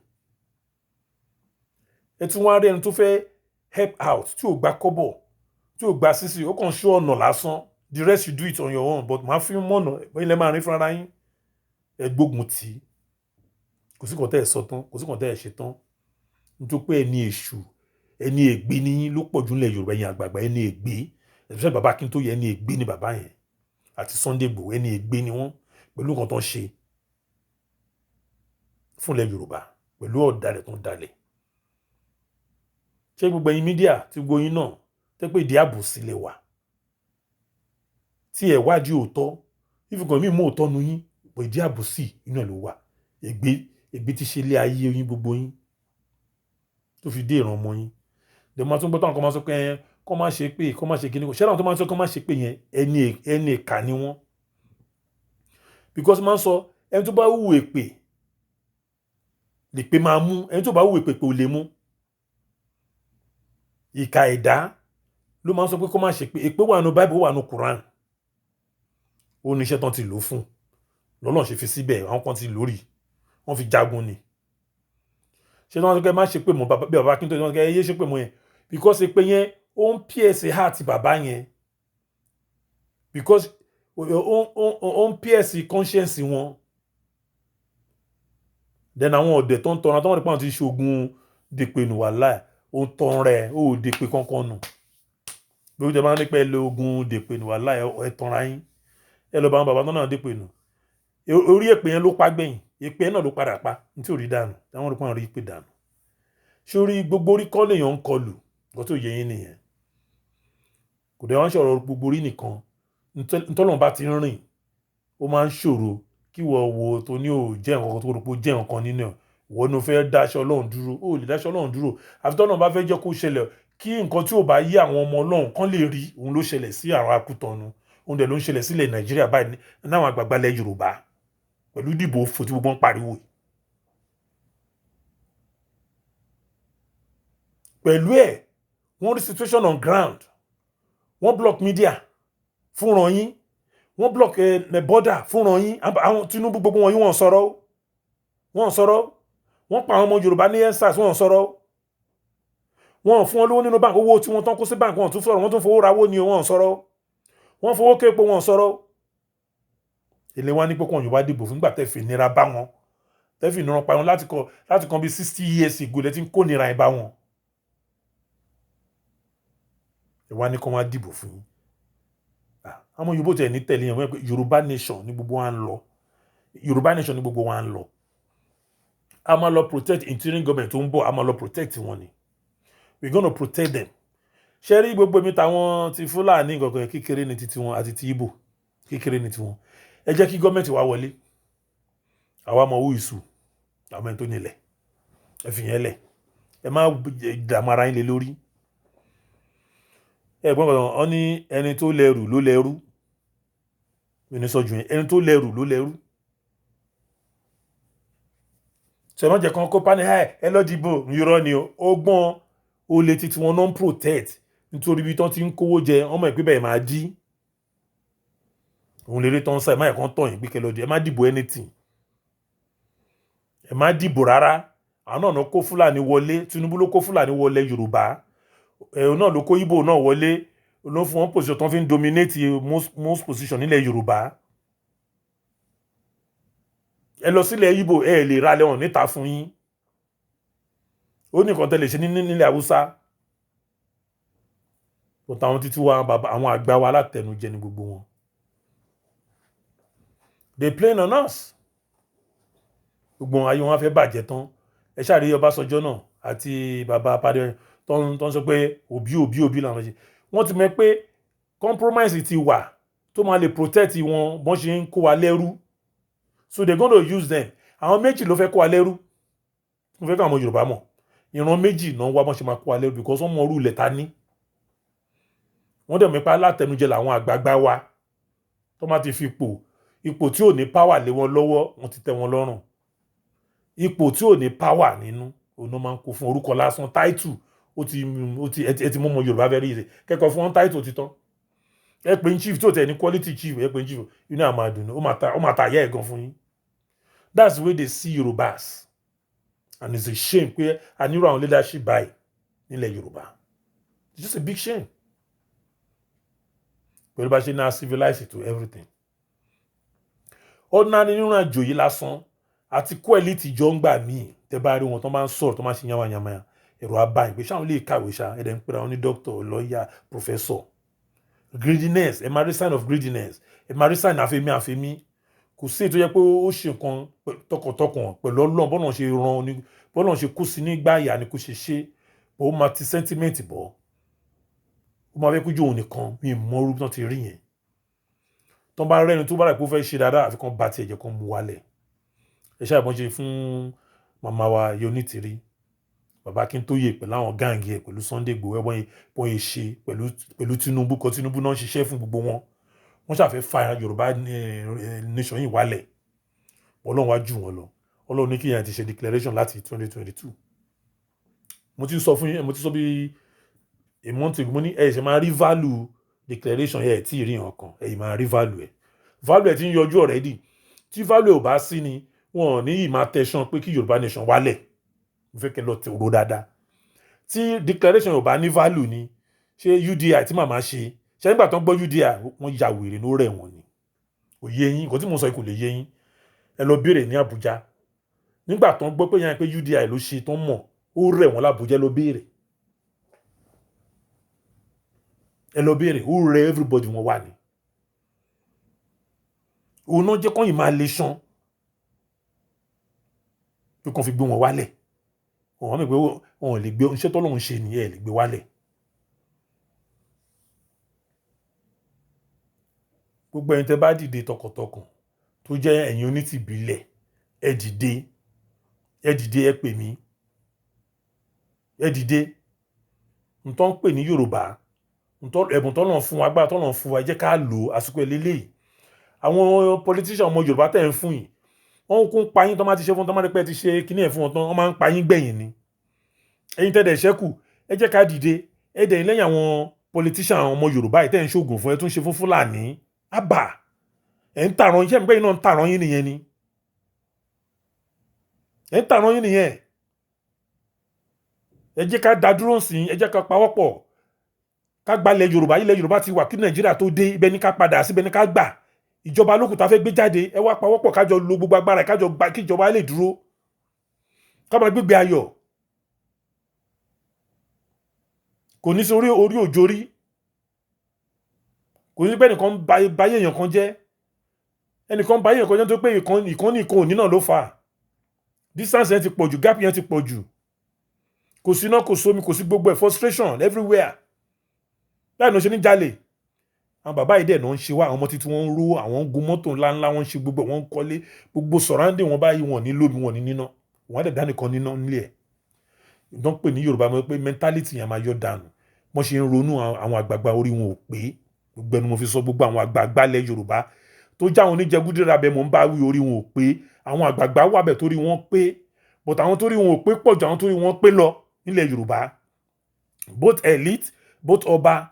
ẹ tún wá rí ẹni tó fẹ́ help out tí ò gba kọ́bọ̀ tí ò gba sísì ó kàn ṣó ọ̀nà lásán the rest you do it on your own but máa fi mọ̀nà ilẹ̀ máa rí fúnra yín ẹ gbógun tì í kò sí kan tẹ́ ẹ sọ tán kò sí kan tẹ́ ẹ ṣe tán nítorí pé ẹni èṣù ẹni ègbé ní ló pọ̀ jù nílẹ̀ Yorùbá yẹn àgbààgbà ẹni ègbé especially bàbá Akintoye ẹni ègbé ni bàbá yẹn àti Sunday Igboho ẹni ègbé ni wọ́n pẹ̀lú nǹkan tó ń ṣe fúnlẹ̀ Yorùbá pẹ̀lú ọ̀dàlẹ̀ tó ń dalẹ̀ ṣé gbogbo ẹ̀yin mídíà tí gbogbo yín náà tẹ́ pé ìdí àbòsí lè wà tí ẹ̀ wádìí òótọ́ ìfìkàn mí mú òótọ́ nu yín pé ìdí àbòsí inú ẹ̀ ló wà ègbé ti ṣe ilé ayé yín gbogbo yín tó fi dé ìran ọmọ yín dẹ̀ máa tún gbọ́ táwọn kan máa sọ pé kọ́ máa ṣe pé kọ́ máa ṣe kíní ṣé àwọn tó máa sọ kọ́ máa ṣe pé yẹn ẹni ìkà ni wọ́n because máa ń sọ ẹni tó bá hùwà èpè lè pé máa mú ẹni tó bá hùwà èpè ò lè mú ìkà ẹ̀dá ló máa ń sọ pé kọ́ máa ṣe pé èpè wà nù Bible wà nù Quran ó ní iṣẹ́ tán ti lò fún lọ́lọ́run ṣe fi síbẹ̀ àwọn kan ti lórí wọ́n fi jagun ni ṣé wọ́n sọ pé má ṣe pé mọ́ bí bàbá Akintoye wọ́n sọ pé ẹ yé ṣe pé mọ́ yẹn because pé yẹn ó ń pierce heart bàbá yẹn because ó ń pierce conscience wọn then àwọn ọ̀dẹ̀ tó ń tọrọ àtàwọn ìpàdé ti ṣoògùn dèpè nù wàhálà ó ń tọrọ rẹ̀ ó dèpè kankan nù lórí ìjọba nípa ẹ lo ogun dèpè nù wàhálà ẹ tọrọ yín ẹ lọ bá wọn bàbá náà dèpè nù orí èpè yẹn ló pa gbẹ̀yìn èpè yẹn náà ló padà pa ní tí ò rí dànù táwọn olùkọ́ àwọn rí pé dànù sórí gbogbo orí kọ́ lèèyàn ń kọlù nǹkan tó yẹ yín nìyẹn kò dẹ̀ wọ́n ń ṣọ̀rọ̀ gbogbo orí nìkan ntọ́lọ́n bá ti rìn ó máa ń ṣòro kí wọ́n wo tó ní ò jẹ́ nǹkan tó rò pé ó jẹ́ nǹkan nínú ẹ̀ wọ́n ní o fẹ́ dáṣọ Ọlọ́run dúró ó lè dáṣọ Ọlọ́run dúró àfi tọ́lọ́n bá fẹ́ jẹ́ kó ṣẹlẹ̀ kí nǹkan tí ò bá yé àwọn ọmọ Ọlọ́run kan lè rí òun ló ṣẹlẹ̀ sí àwọn Akútọ̀nù òun dẹ̀ ló ń ṣẹlẹ̀ sílẹ̀ Nàìjíríà báyìí náwọn àgbààgbà ilẹ̀ Yorùbá pẹ̀lú ìdìbò òfò tí gbogbo ń pariwo pẹ̀lú ẹ̀ wọ́n rí situation on ground wọ́n block media fúnra yín wọ́n block border fúnra yín àwọn Tinubu gbogbo wọn yín wọ́n sọ̀rọ̀ wọ́n pa àwọn ọmọ Yorùbá ní ensars wọ́n sọ̀rọ̀ wọ́n fún wọn lówó nínú báńkì, owó tí wọ́n tán kó sí báńkì, wọ́n tún sọ̀rọ̀, wọ́n tún fowó rawó ni wọ́n sọ̀rọ̀, wọ́n fowó képo wọ́n sọ̀rọ̀. Ilé wa ní pé kò Yorùbá dìbò fún nígbà tẹ́ fi nira bá wọn, tẹ́ fi nira pa wọn láti kan bí 60 years ago lẹ́ ti ń kó nira ẹ̀ bá wọn. Ẹ wá ní kó wá dìbò fún yín. Àwọn Yorùbá tẹ̀ ní tẹ̀lé yẹn wọ́n pé Yorùbá nation ní gbogbo wa ń lọ. Yorùbá nation ní gbogbo wa ń lọ. A máa lọ protect interim government tó ń bọ̀, a máa lọ protect wọn ni. We gonna protect them. Ṣé rí gbogbo mi táwọn ti Fúlàní gangan kékeré ní titi wọn àti ti Ìgbò kékeré ní tiwọn. Ẹ jẹ́ kí gọ́ọ̀mẹ̀ntì wa wọlé. Àwa mọ̀ owó ìṣù àwọn ẹni tó nílẹ̀. Ẹ fi yẹn lẹ̀. Ẹ má dààmú ara yín lé lórí. Ẹ̀gbọ́n kan wọ́n ní ẹni tó lẹ́rù ló lẹ́rú. Mi ní sọ jù yẹn, ẹni tó lẹ́rù ló lẹ́rú. Ṣé wọ́n jẹ́ kan kó pani ẹ lọ dìbò irọ́ ni o. Ọgbọ́n olè títí wọn non protect nítorí bí tán ti ń kówó jẹ ọmọ ìpín bẹ́ẹ̀ máa jí. Òun lè rí tán sáì má ẹ̀kan tọ̀yìn pé kẹlọ́dì ẹ má dìbò anything. Ẹ má dìbò rárá. Àwọn náà kó Fúlàní wọlé, Tinubu ló kó Fúlàní wọlé Yorùbá. Òun náà ló kó Ìgbò náà wọlé, ló fún wọn position tán fi ń dominate most position nílẹ̀ Yorùbá. Ẹ lọ sílẹ̀ Ìgbò ẹ lè ra lẹ́wọ̀n níta fún yín. Ó ní nǹkan tẹ́ lè ṣe nílẹ̀ Haúsá. But àwọn títí wa àwọn àgbà wa látẹnujẹ ní gbogbo wọn. They playing on us. Gbogbo ayé wọn fẹ́ bàjẹ́ tán. Ẹ ṣáà rí Ọbásanjọ́ náà àti bàbá Padé tó ń sọ pé òbí làwọn ṣe. Wọ́n ti mọ̀ pé compromise ti wà tó máa lè protect wọn bọ́n ṣe ń kó wa lẹ́rú. So they're going to use them. Àwọn méjì ló fẹ́ kó wa lẹ́rú. Mo fẹ́ kí àwọn Yorùbá mọ̀. Ìran méjì náà wá bọ́n ṣe máa kó wa lẹ́rú because wọ́n mọ orú ilẹ̀ ta ní. Wọ́n dẹ̀ mọ̀ pé alátẹnujẹ làwọn àgbààgbà wa tó máa ti fi ipò tí ò ní power lé wọn lọ́wọ́ wọ́n ti tẹ́ wọn lọ́rùn. Ipò tí ò ní power nínú òun máa ń kó fún orúkọ lásán title ẹ ti mú ọmọ Yorùbá very easy kẹ́kọ̀ọ́ fún wọn title ti tán. Ẹ pè ń chief tó tẹ̀ ní quality chief ẹ pè ń chief inú àmà dùn ó máa ta ayé ẹ̀gan fún yín. That's the way they see Yorùbás and it's a shame pé a nírò àwọn leadership báyìí nílẹ̀ Yorùbá. It's just a big shame. Pẹ̀lú bá ṣe náà civilize to everything. Ordinary nínú àjò yìí lásán àti kó elite jọ ń gbà míì tẹ́ bá rí wọn tó máa ń sọ̀rọ̀ tó máa ń ṣe yánwàyánwà ẹ̀rọ abáyìn pé ṣáwọn lè kàwé ṣá ẹ̀dẹ̀ ń pera wọn ní doctor lawyer professor. Greediness ẹ máa rí sign of greediness ẹ máa rí sign àfẹ́mí kò sí ètò yẹ pé ó ṣe nǹkan tọkàntọkàn pẹ̀lú Ọlọ́run bọ́lá ṣe ran ni bọ́lá ṣe kú sí nígbà ìyá ni kò ṣe bó máa ti sentiment bọ̀ ó máa fẹ́ kójú òun nìkan mi mọ orúkọ náà ti rí yẹn tó bá rẹ́ni tó bá rẹ̀ pé ó fẹ́ ṣe dáadáa àfi kan bá tiẹ̀ jẹ́ kan mú wálẹ̀. Ẹ ṣáà bọ́n ṣe fún màmá wa Yonítìrí bàbá Akintoye pẹ̀lú àwọn gáàngì ẹ̀ pẹ̀lú Sunday Igboho wọ́n yẹ ṣe pẹ̀lú Tinubu kan Tinubu náà ṣiṣẹ́ fún gbogbo wọn wọ́n ṣàfẹ́ fa Yorùbá nation yìí wálẹ̀ Ọlọ́run wá jù wọn lọ Ọlọ́run ní kí yẹn ti ṣe declaration láti 2022. Mo ti sọ fún yín mo ti sọ bí a month ago mo ní ẹ ṣe máa rí value declaration yẹn tí ì rí hàn kan ẹ̀yìn máa rí value ẹ̀ ti ń yọjú already tí value ò bá sí ni wọn ò ní yìí máa tẹ̀sán pé kí Yorùbá nation wálẹ̀ mo fẹ́ kẹ́ lọ tẹ̀ ro dáadáa tí declaration ò bá ní value ni ṣé UDI tí màmá ṣe nígbà tó ń gbọ́ UDI wọ́n ya wèrè ló rẹ̀ wọ́n ni kò yé yín nǹkan tí mo sọ yìí kò lè yé yín ẹ lọ béèrè ní Àbújá nígbà tó ń gbọ́ pé yẹn pé UDI ló ṣe tó ń mọ̀ ó rẹ̀ wọ́n l'Àbújá lọ béèrè ẹ lọ béèrè ó rẹ̀ everybody wọn wà ní òun náà jẹ́ kọ́ yìí máa lè ṣan tó kàn fi gbé wọn wálẹ̀ wọ́n mọ̀ pé wọn ò lè gbé iṣẹ́ tọ́lọ́run ṣe nìyẹn lè gbé wálẹ̀. Gbogbo ẹ̀yin tẹ́ bá dìde tọkàntọkàn tó jẹ́ ẹ̀yin onítìbílẹ̀ ẹ dìde ẹ pè mí ẹ dìde ntọ́ ń pè ní Yorùbá ẹ̀bùn tọ́lọ́run fún wa agbára tọ́lọ́run fún wa ẹ jẹ́ ká lò àsìkò eléyìí àwọn politician ọmọ Yorùbá tẹ̀ ń fún yìí wọ́n kún pa yín tó máa ti ṣe fún tó máa rí pé ti ṣe kíní ẹ̀ fún wọn tán wọ́n máa ń pa yín gbẹ̀yìn ni ẹ̀yin tẹ́lẹ̀ ṣẹ́kù ẹ jẹ́ ká dìde ẹ dẹ̀yìn lẹ́yìn àwọn politician ọmọ Yorùbá yìí tẹ́ ń ṣoògùn fún ẹ tún ṣe fún Fúlàní àbà ẹ̀ ń tàràn iṣẹ́ mi pé yín náà ń tàràn yín nìyẹn ni ẹ̀ ń tàràn yín nìyẹn ẹ jẹ́ ká dá dúró sí, ẹ jẹ́ ká pawọ́pọ̀ ká gbalẹ̀ Yorùbá, ilẹ̀ Yorùbá ti wà kí Nàìjíríà tó dé, ibẹ̀ ni ká padà sí, ibẹ̀ ni ká gbà. Ìjọba lókùn tá fẹ́ gbé jáde, ẹ wá pawọ́pọ̀ kájọ lo gbogbo agbára kájọ gba kí ìjọba lè dúró, ká máa gbégbé ayọ̀. Kò ní sí orí òjòrí, kò ní pé ẹnìkan báyé èèyàn kan jẹ́, ẹnìkan báyé èèyàn kan jẹ́ tó pé ìkan òní náà ló fà á. Distance yẹn ti pọ̀ jù, gap yẹn ti pọ̀ jù, kò sí iná, kò sómi, kò sí gbogbo ẹ̀, frustration everywhere. Láì náà ṣe ní jalè. Àwọn bàbá yìí dẹ̀ náà ń ṣe wá, àwọn ọmọ títí wọ́n ń rú, àwọn ń gun mọ́tò ńláńlá, wọ́n ń ṣe gbogbo, wọ́n ń kọ́lé, gbogbo surrounding wọn báyìí wọn ní lómi, wọn ní níná, wọn á dẹ̀ dá nìkan níná nílé ẹ̀. Ìdán pè ní Yorùbá mọ̀ pé mentality yẹn máa yọ dànù. Wọ́n ṣe ń ronú, àwọn àgbààgbà orí wọn ò pé. Gbogbo ẹnu mo fi sọ, gbogbo àwọn àgbààgbà ilẹ̀ Yorùbá tó já àwọn oníjẹgúdúrà bẹ́ẹ̀ mọ̀ ń bá wí, orí wọn ò pé. Àwọn àgbààgbà wà bẹ́ẹ̀ torí wọn pé, but àwọn torí wọn ò pé pọ̀ jù àwọn torí wọn pé lọ nílẹ̀ Yorùbá. Both elite, both ọba,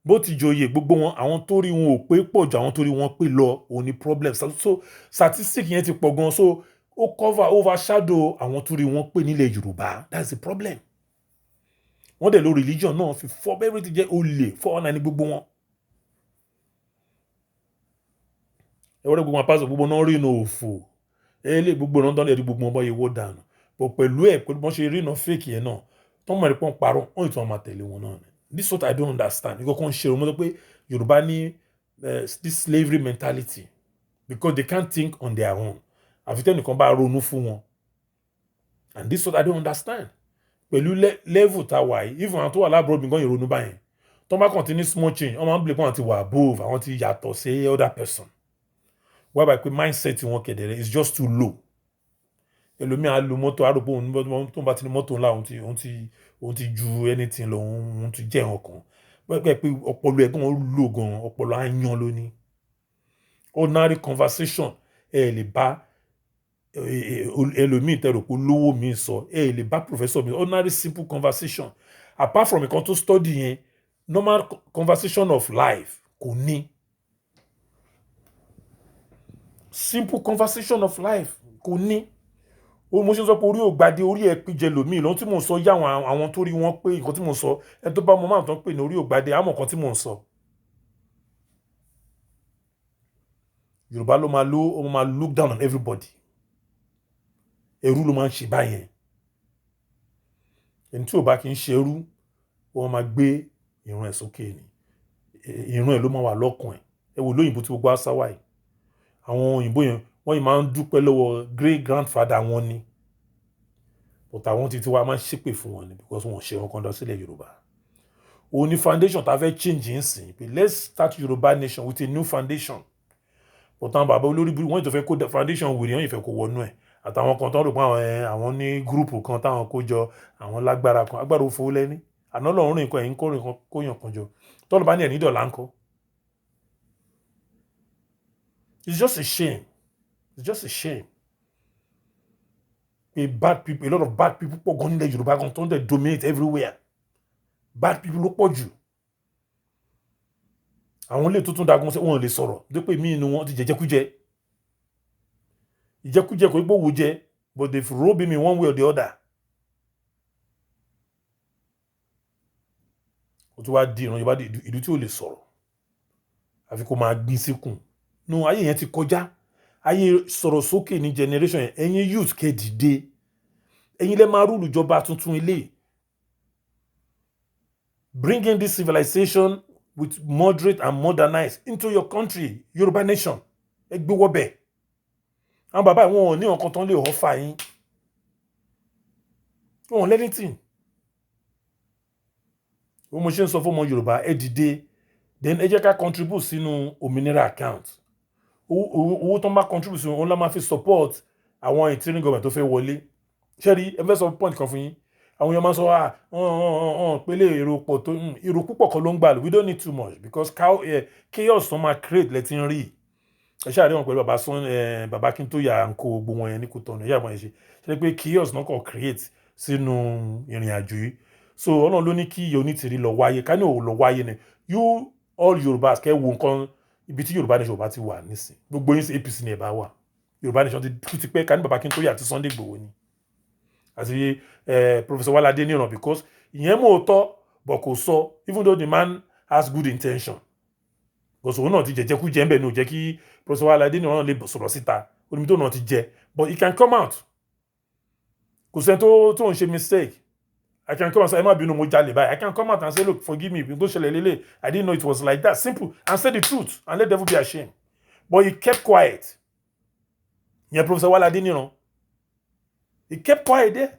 both ìjòyè, gbogbo wọn, àwọn torí wọn ò pé pọ̀ jù àwọn torí wọn pé lọ, òun ni problem. So statistic yẹn ti pọ̀ gan, so ó overshadow àwọn torí wọn pé nílẹ̀ Yorùbá. That's the problem. Wọ́n dẹ̀ lo religion náà fi fọ́ bẹ́ẹ̀ ti jẹ́ olè, fọ́ ọ̀nà ní gbogbo wọn. Ẹ wọ́n dẹ̀ gbogbo wọn pásọ̀, gbogbo náà rí iná òfò. Lè gbogbo náà dán lè rí gbogbo wọn bọ́ yẹ wó dànù. But pẹ̀lú ẹ̀, pẹ̀lú bọ́n ṣe rí iná fake yẹn náà, tó mọ̀ rí pọ́n parọ́, wọ́n ìtàn máa tẹ̀lé wọn náà ni. This is what I don't understand. Ìkọ̀ kan ṣe òun mọ́ pé Yorùbá ní this slavery mentality because they can't think on their own. Àfi tẹ́nìkan bá ronú fún wọn. And this is what I don't understand. Pẹ̀lú level tá wà yìí, even àwọn tó wà lábúrò mi gan ìrònú báyẹn, tó bá continue small change, wọ́n máa ń believe pé àwọn ti wà above, àwọn ti yàtọ̀ sí other person. Whereby pé mindset wọn kẹ̀dẹ̀rẹ̀ is just too low. Ẹlòmíì á lu mọ́tò, àròpọ̀ òun tó bá ti ní mọ́tò ńlá, òun ti ju anything lọ, òun ti jẹ́ ọkàn. Pé ọpọlọ ẹ̀ gan lò gan, ọpọlọ á yan lóní. Ordinary conversation ẹ lè bá ẹlòmíì tẹ̀rọ pé lówó mi sọ, ẹ lè bá professor mi, ordinary simple conversation. Apart from nǹkan tó study yẹn, normal conversation of life kò ní. Simple conversation of life kò ní. Mo ṣe sọ pé orí ògbàdé, orí ẹ̀ péjẹ lòmíì lọ́n tí mò ń sọ yá àwọn tó rí wọn pé nǹkan tí mò ń sọ, ẹ tó bá mọ máa tán pè ní orí ògbàdé, àmọ́ nǹkan tí mò ń sọ. Yorùbá ló máa look down on everybody. Ẹrú ló máa ń ṣe báyẹn. Ẹni tí ò bá kí ń ṣe ẹrú, wọ́n máa gbé ìrun ẹ̀ sókè ni. Ìrun ẹ̀ ló máa wà lọ́kàn ẹ̀. Ẹ wò lóyìnbó tí gbogbo àṣà wà yìí. Àwọn òyìnbó yẹn, wọ́n yìí máa ń dúpẹ́ lọ́wọ́ great grandfather wọn ni. But àwọn títí wa máa ń ṣépè fún wọn ni because wọ́n ṣe wọn kan lọ sílẹ̀ Yorùbá. Òun ni foundation tá fẹ́ change ń sìn pé let's start Yorùbá nation with a new foundation. But àwọn bàbá olórí burúkú wọ́n ìtọ́fẹ́ kó foundation wèrè, wọ́n ìfẹ́ kó wọnú ẹ̀. Àtàwọn kan tó rò pé àwọn ní gúrùpù kan táwọn kó jọ, àwọn lágbára kan, agbára òfò lẹ́ni. Àná lọ́run rìn kan ẹ̀yìn kó rìn kan kó yàn kan jọ. Tọ́lù bá ní ẹ̀ní dọ̀là ń kọ́. It's just a shame. It's just a shame. A lot of bad people pọ̀ gan nílẹ̀ Yorùbá gan tó ń dẹ̀ dominate everywhere. Bad people ló pọ̀ jù. Àwọn ilé tuntun dagun sẹ́ wọ́n lè sọ̀rọ̀ dípò mí inú wọn ti jẹjẹkújẹ. Ìjẹkújẹ kò gbówó jẹ, but they've robbed me one way or the other. Ó tún wá di ìran Yorùbá ìlú tí ò lè sọ̀rọ̀. Àfi kó máa gbin síkùn. No, ayé yẹn ti kọjá. Ayé sọ̀rọ̀ sókè ní generation yẹn. Ẹ̀yin youth kẹ́ dìde. Ẹ̀yin lẹ máa rúlù ìjọba tuntun ilé. Bring in this civilization with moderate and modernized into your country, Yorùbá nation. Ẹ gbé wọ́bẹ̀. Àwọn bàbá wọn ò ní nǹkan tán lè offer yín. Wọn ò anything. Ó mo ṣe ń sọ fún ọmọ Yorùbá, ẹ dìde. Then ẹ jẹ́ ká contribute sínú òmìnira account. Owó tó ń bá contribute sínú òun la máa fi support àwọn interim government tó fẹ́ wọlé. Ṣẹ́rí, ẹ fẹ́ sọ point kan fún yín. Àwọn èèyàn máa ń sọ pélé èrò pọ̀ tó èrò púpọ̀ kan ló ń gbà lò. We don't need too much because chaos tó máa create lẹ́tí ń rí. Ẹ ṣáà rí wọn pẹ̀lú bàbá Akintoye ń kó gbogbo wọn yẹn ní Kútọ̀nù. Ìyá àwọn yẹn ṣe pé chaos náà kàn create sínú ìrìn àjò yìí. So Ọlọ́run ló ní kí iye onítìrí lọ wáyé. Ká ní òun lọ wáyé ni. You all Yorùbá kẹ́ wo nǹkan ibi tí Yorùbá nation bá ti wà nísìn. Gbogbo yín sí APC ni ẹ̀ bá wà. Yorùbá nation ti pẹ́ ká ní bàbá Akintoye àti Sunday Igboho ni. àti Professor Wálé Adéníran, because ìyẹn mọ̀ òótọ́ but kò sọ, even though the man has good intention, because òun náà ti jẹjẹkújẹ ń bẹ̀ ní ò jẹ́ kí Professor Wálé Adéníran náà lè sọ̀rọ̀ síta, onímọ̀ tó náà ti jẹ, but he can come out. Kò sẹ́ni tó ń ṣe mistake. I can come and say, ẹ má bínú, mo jalè báyìí. I can come out and say, look, forgive me, tó ṣẹlẹ̀ lélẹ̀, I didn't know it was like that. Simple. And say the truth and let the devil be ashamed. But he kept quiet. Ìyẹn Professor Wálé Adéníran. He kept quiet there.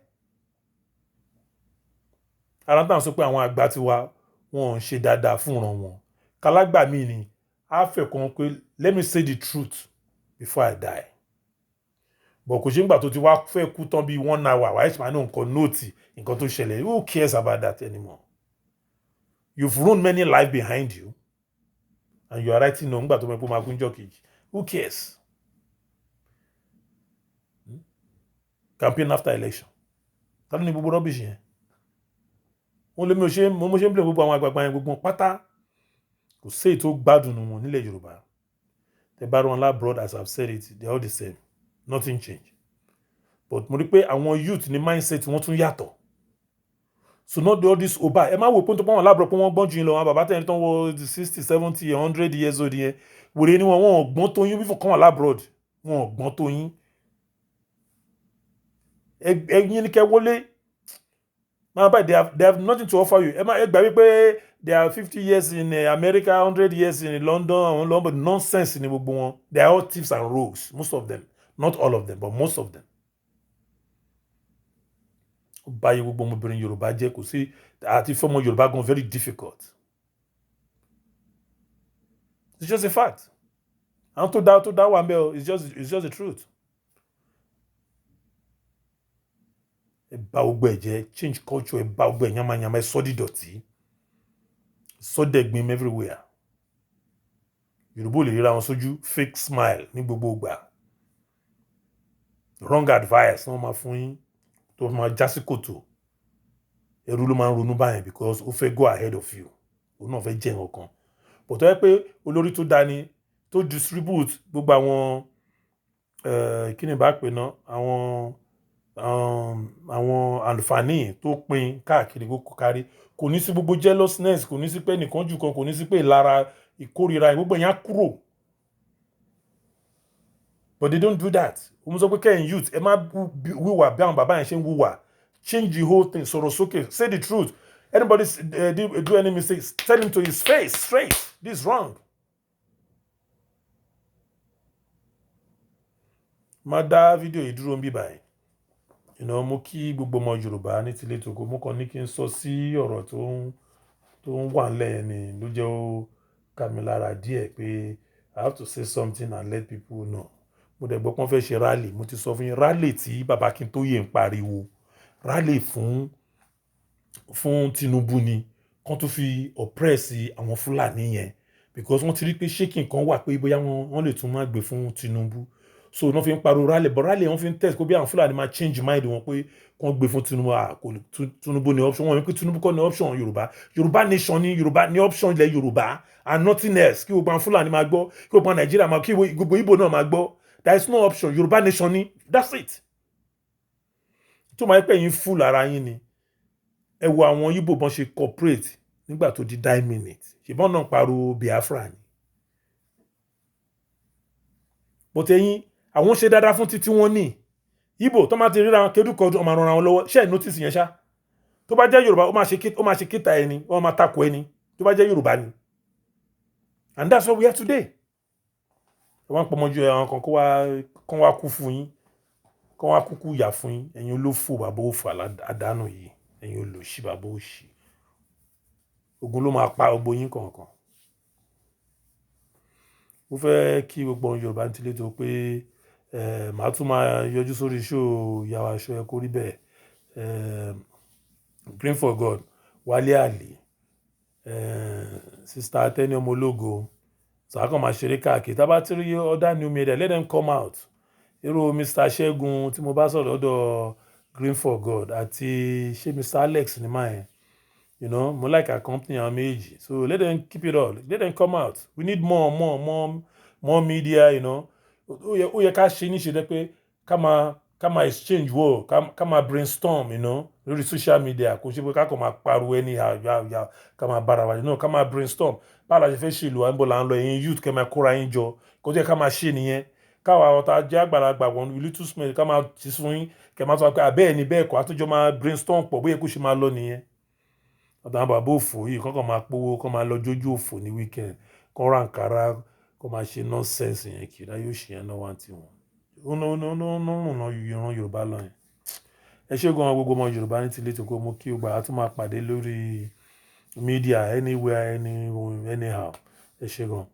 Arántàn sọ pé àwọn àgbà tiwa wọn ò ṣe dáadáa fún ìran wọn. Kálágbà mi ni á fẹ́ kan pé let me say the truth before I die. But kò ṣe ń gbà tó ti wá fẹ́ kú tán bí 1 hour wàá ṣe máa ní nǹkan nóòtì nǹkan tó ṣẹlẹ̀. Who cares about that anymore? You've ruined many lives behind you and you are writing no ngbà tó mọ̀ pé máa kún jọ́ kejì. Who cares? Campaign after election. Ta ló ní gbogbo rubbish yẹn? Wọ́n lé mi ò ṣe mo ṣe ń blame gbogbo àwọn àgbààgbà yẹn gbogbo pátá. Kò sí èyí tó gbádùn wọn nílẹ̀ Yorùbá. The Baron abroad, as I've said it, they're all the same. Nothing changed. But mo rí pé àwọn youth ní mindset wọn tún yàtọ̀. So not all this oba. Ẹ má wò pé tó pọ́n wọn lábúrò pé wọ́n gbọ́n jù yín lọ, àwọn bàbá tẹ̀yìn tó ń wọ 60, 70, 100 years old yẹn. Wèrè ni wọn ò gbọ́n tó yín bífọ̀ kán wọn lábúrò. Wọn ò gbọ́n tó yín. Ẹ̀yin ni kẹ́ wọlé. They have nothing to offer you. Ẹ gbà wípé they are 50 years in America, 100 years in London, but nonsense ni gbogbo wọn. They are all thieves and rogues, most of them. Not all of them, but most of them. Báyìí gbogbo ọmọbìnrin Yorùbá jẹ́ kò sí àti fọ́mọ Yorùbá gan very difficult. It's just a fact. Àwọn tó dá wà ń bẹ̀ o, it's just the truth. Ẹ bà gbogbo ẹ̀ jẹ́, change culture, ẹ bà gbogbo ẹ̀ yamayama, ẹ sọ di dọ̀tí. Sọ dẹ̀gbin everywhere. Yorùbá ò lè ríra wọn sójú, fake smile ní gbogbo ìgbà. Wrong advice wọ́n máa fún yín tó máa já sí kòtò. Ẹrú ló máa ń ronú báyìí because ó fẹ́ go ahead of you. Òun náà fẹ́ jẹ́ nǹkan. But tó yẹ pé olórí tó dání tó distribute gbogbo àwọn kí ni bá pè ná àwọn àǹfààní tó pín káàkiri kó kárí, kò ní sí gbogbo jealousness, kò ní sí pé nìkan jù kan, kò ní sí pé ìlara ìkórira gbogbo yẹn á kúrò. But they don't do that. Wọ́n sọ pé kẹ́yìn youth ẹ má wíwà bí àwọn bàbá yẹn ṣe ń wíwà. Change the whole thing, sọ̀rọ̀ sókè, say the truth. Anybody do any mistakes, tell him to his face straight. This is wrong. Má dá fídíò yìí dúró ń bí báyìí. Mo kí gbogbo ọmọ Yorùbá ní tilé tòkó, mo kàn ní kí n sọ sí ọ̀rọ̀ tó ń wà nílẹ̀ yẹn ni ló jẹ́ ó ká mi lára díẹ̀ pé I have to say something and let people know. Mo dẹ̀ gbọ́ pé wọ́n fẹ́ ṣe rally, mo ti sọ fún yín rally tí bàbá Akintoye ń pariwo rally fún Tinubu ni kán tó fi oppress àwọn Fúlàní yẹn because wọ́n ti rí pé shaking kan wà pé bóyá wọ́n lè tún máa gbé fún Tinubu, so wọ́n fi ń pariwo rally, but rally wọ́n fi ń test kó bí àwọn Fúlàní máa change mind wọn pé kán gbé fún Tinubu ní option. Wọ́n ní pé Tinubu kọ́ ní option Yorùbá nation ní Yorùbá ní option ilẹ̀ Yorùbá and nothing else, kí gbogbo àwọn Fúlàní máa gbọ́, kí gbogbo àwọn Nàìjíríà máa, kí gbogbo Ìgbò náà máa gbọ́. There is no option. Yorùbá nation ni, that's it. Tó máa ń pẹ́ yín full ara yín ni. Ẹ wo àwọn Ìgbò bọ́n ṣe cooperate nígbà tó di 9 minutes. Ṣèbọn náà pariwo Biafra ni. But ẹ̀yin àwọn ṣe dáadáa fún títí wọn ní. Ìgbò tó máa ti ríra wọn kédùkọdù ọmọ àrùn àwọn lọ́wọ́. Ṣé ẹ̀ notice yẹn ṣá? Tó bá jẹ́ Yorùbá ó máa ṣe kíta ẹni, ó máa takò ẹni. Tó bá jẹ́ Yorùbá ni. And that's what we are today. Wọ́n pọ̀ mọ́jú àwọn kan wá kú fún yín, kan wá kúkú yà fún yín, ẹ̀yin olófò bàbá òfò àdánù yìí, ẹ̀yin olòṣì bàbá òṣì. Ogun ló máa pa gbogbo yín kọ̀ọ̀kan. Mo fẹ́ kí gbogbo Yorùbá ń tilé tó pé màá tún máa yọjú sórí show ìyàwó aṣọ ẹ kó rí bẹ́ẹ̀. Green for God, Wálé Àlè, Sister Atẹni ọmọ ológo. So I come and share káàkiri. Tá bá ti rí other new media, let them come out. Irú Mr. Ṣẹ́gun tí mo bá sọ̀rọ̀ lọ́dọ̀ Green for God àti ṣé Mr. Alex ni máa yẹn. Mo like our company àwọn méjì. So let them keep it all. Let them come out. We need more media, ó yẹ ká ṣe níṣe dẹ́ pé ká máa ká máa exchange word, ká máa brainstorm, lórí social media. Kò ṣe pé ká kàn máa pariwo anyhow yà ká máa bára wa jẹ́. No, ká máa brainstorm. Báwo la ṣe fẹ́ ṣe ìlú wa, níbo là ń lọ, ẹ̀yin youth kẹ́ máa kóra yín jọ. Kò jẹ́ ká máa ṣe nìyẹn. Káwa ọ̀tá jẹ́ àgbàlagbà wọn little small ká máa ti fún yín, kẹ́ máa sọ pé bẹ́ẹ̀ ni bẹ́ẹ̀ kọ́, àtúnjọ máa brainstorm pọ̀ bóyá kó ṣe máa lọ nìyẹn. Ọ̀tá àwọn bàbá òfò yìí kọ́kọ́ máa powó, kọ́ máa lọ jójú òfò ní weekend, kọ́ ra Ankara, kọ́ máa ṣe nonsense yẹn kiri. Láyé òṣì yẹn náà wá tí wọn. Ó ná ìran Yorùbá lọ yẹn. Ẹ ṣé gan gbogbo ọmọ Yorùbá ní tilé tòkó, mo kí o gbà á tún máa pàdé lórí media anywhere anyhow. Ẹ ṣé gan.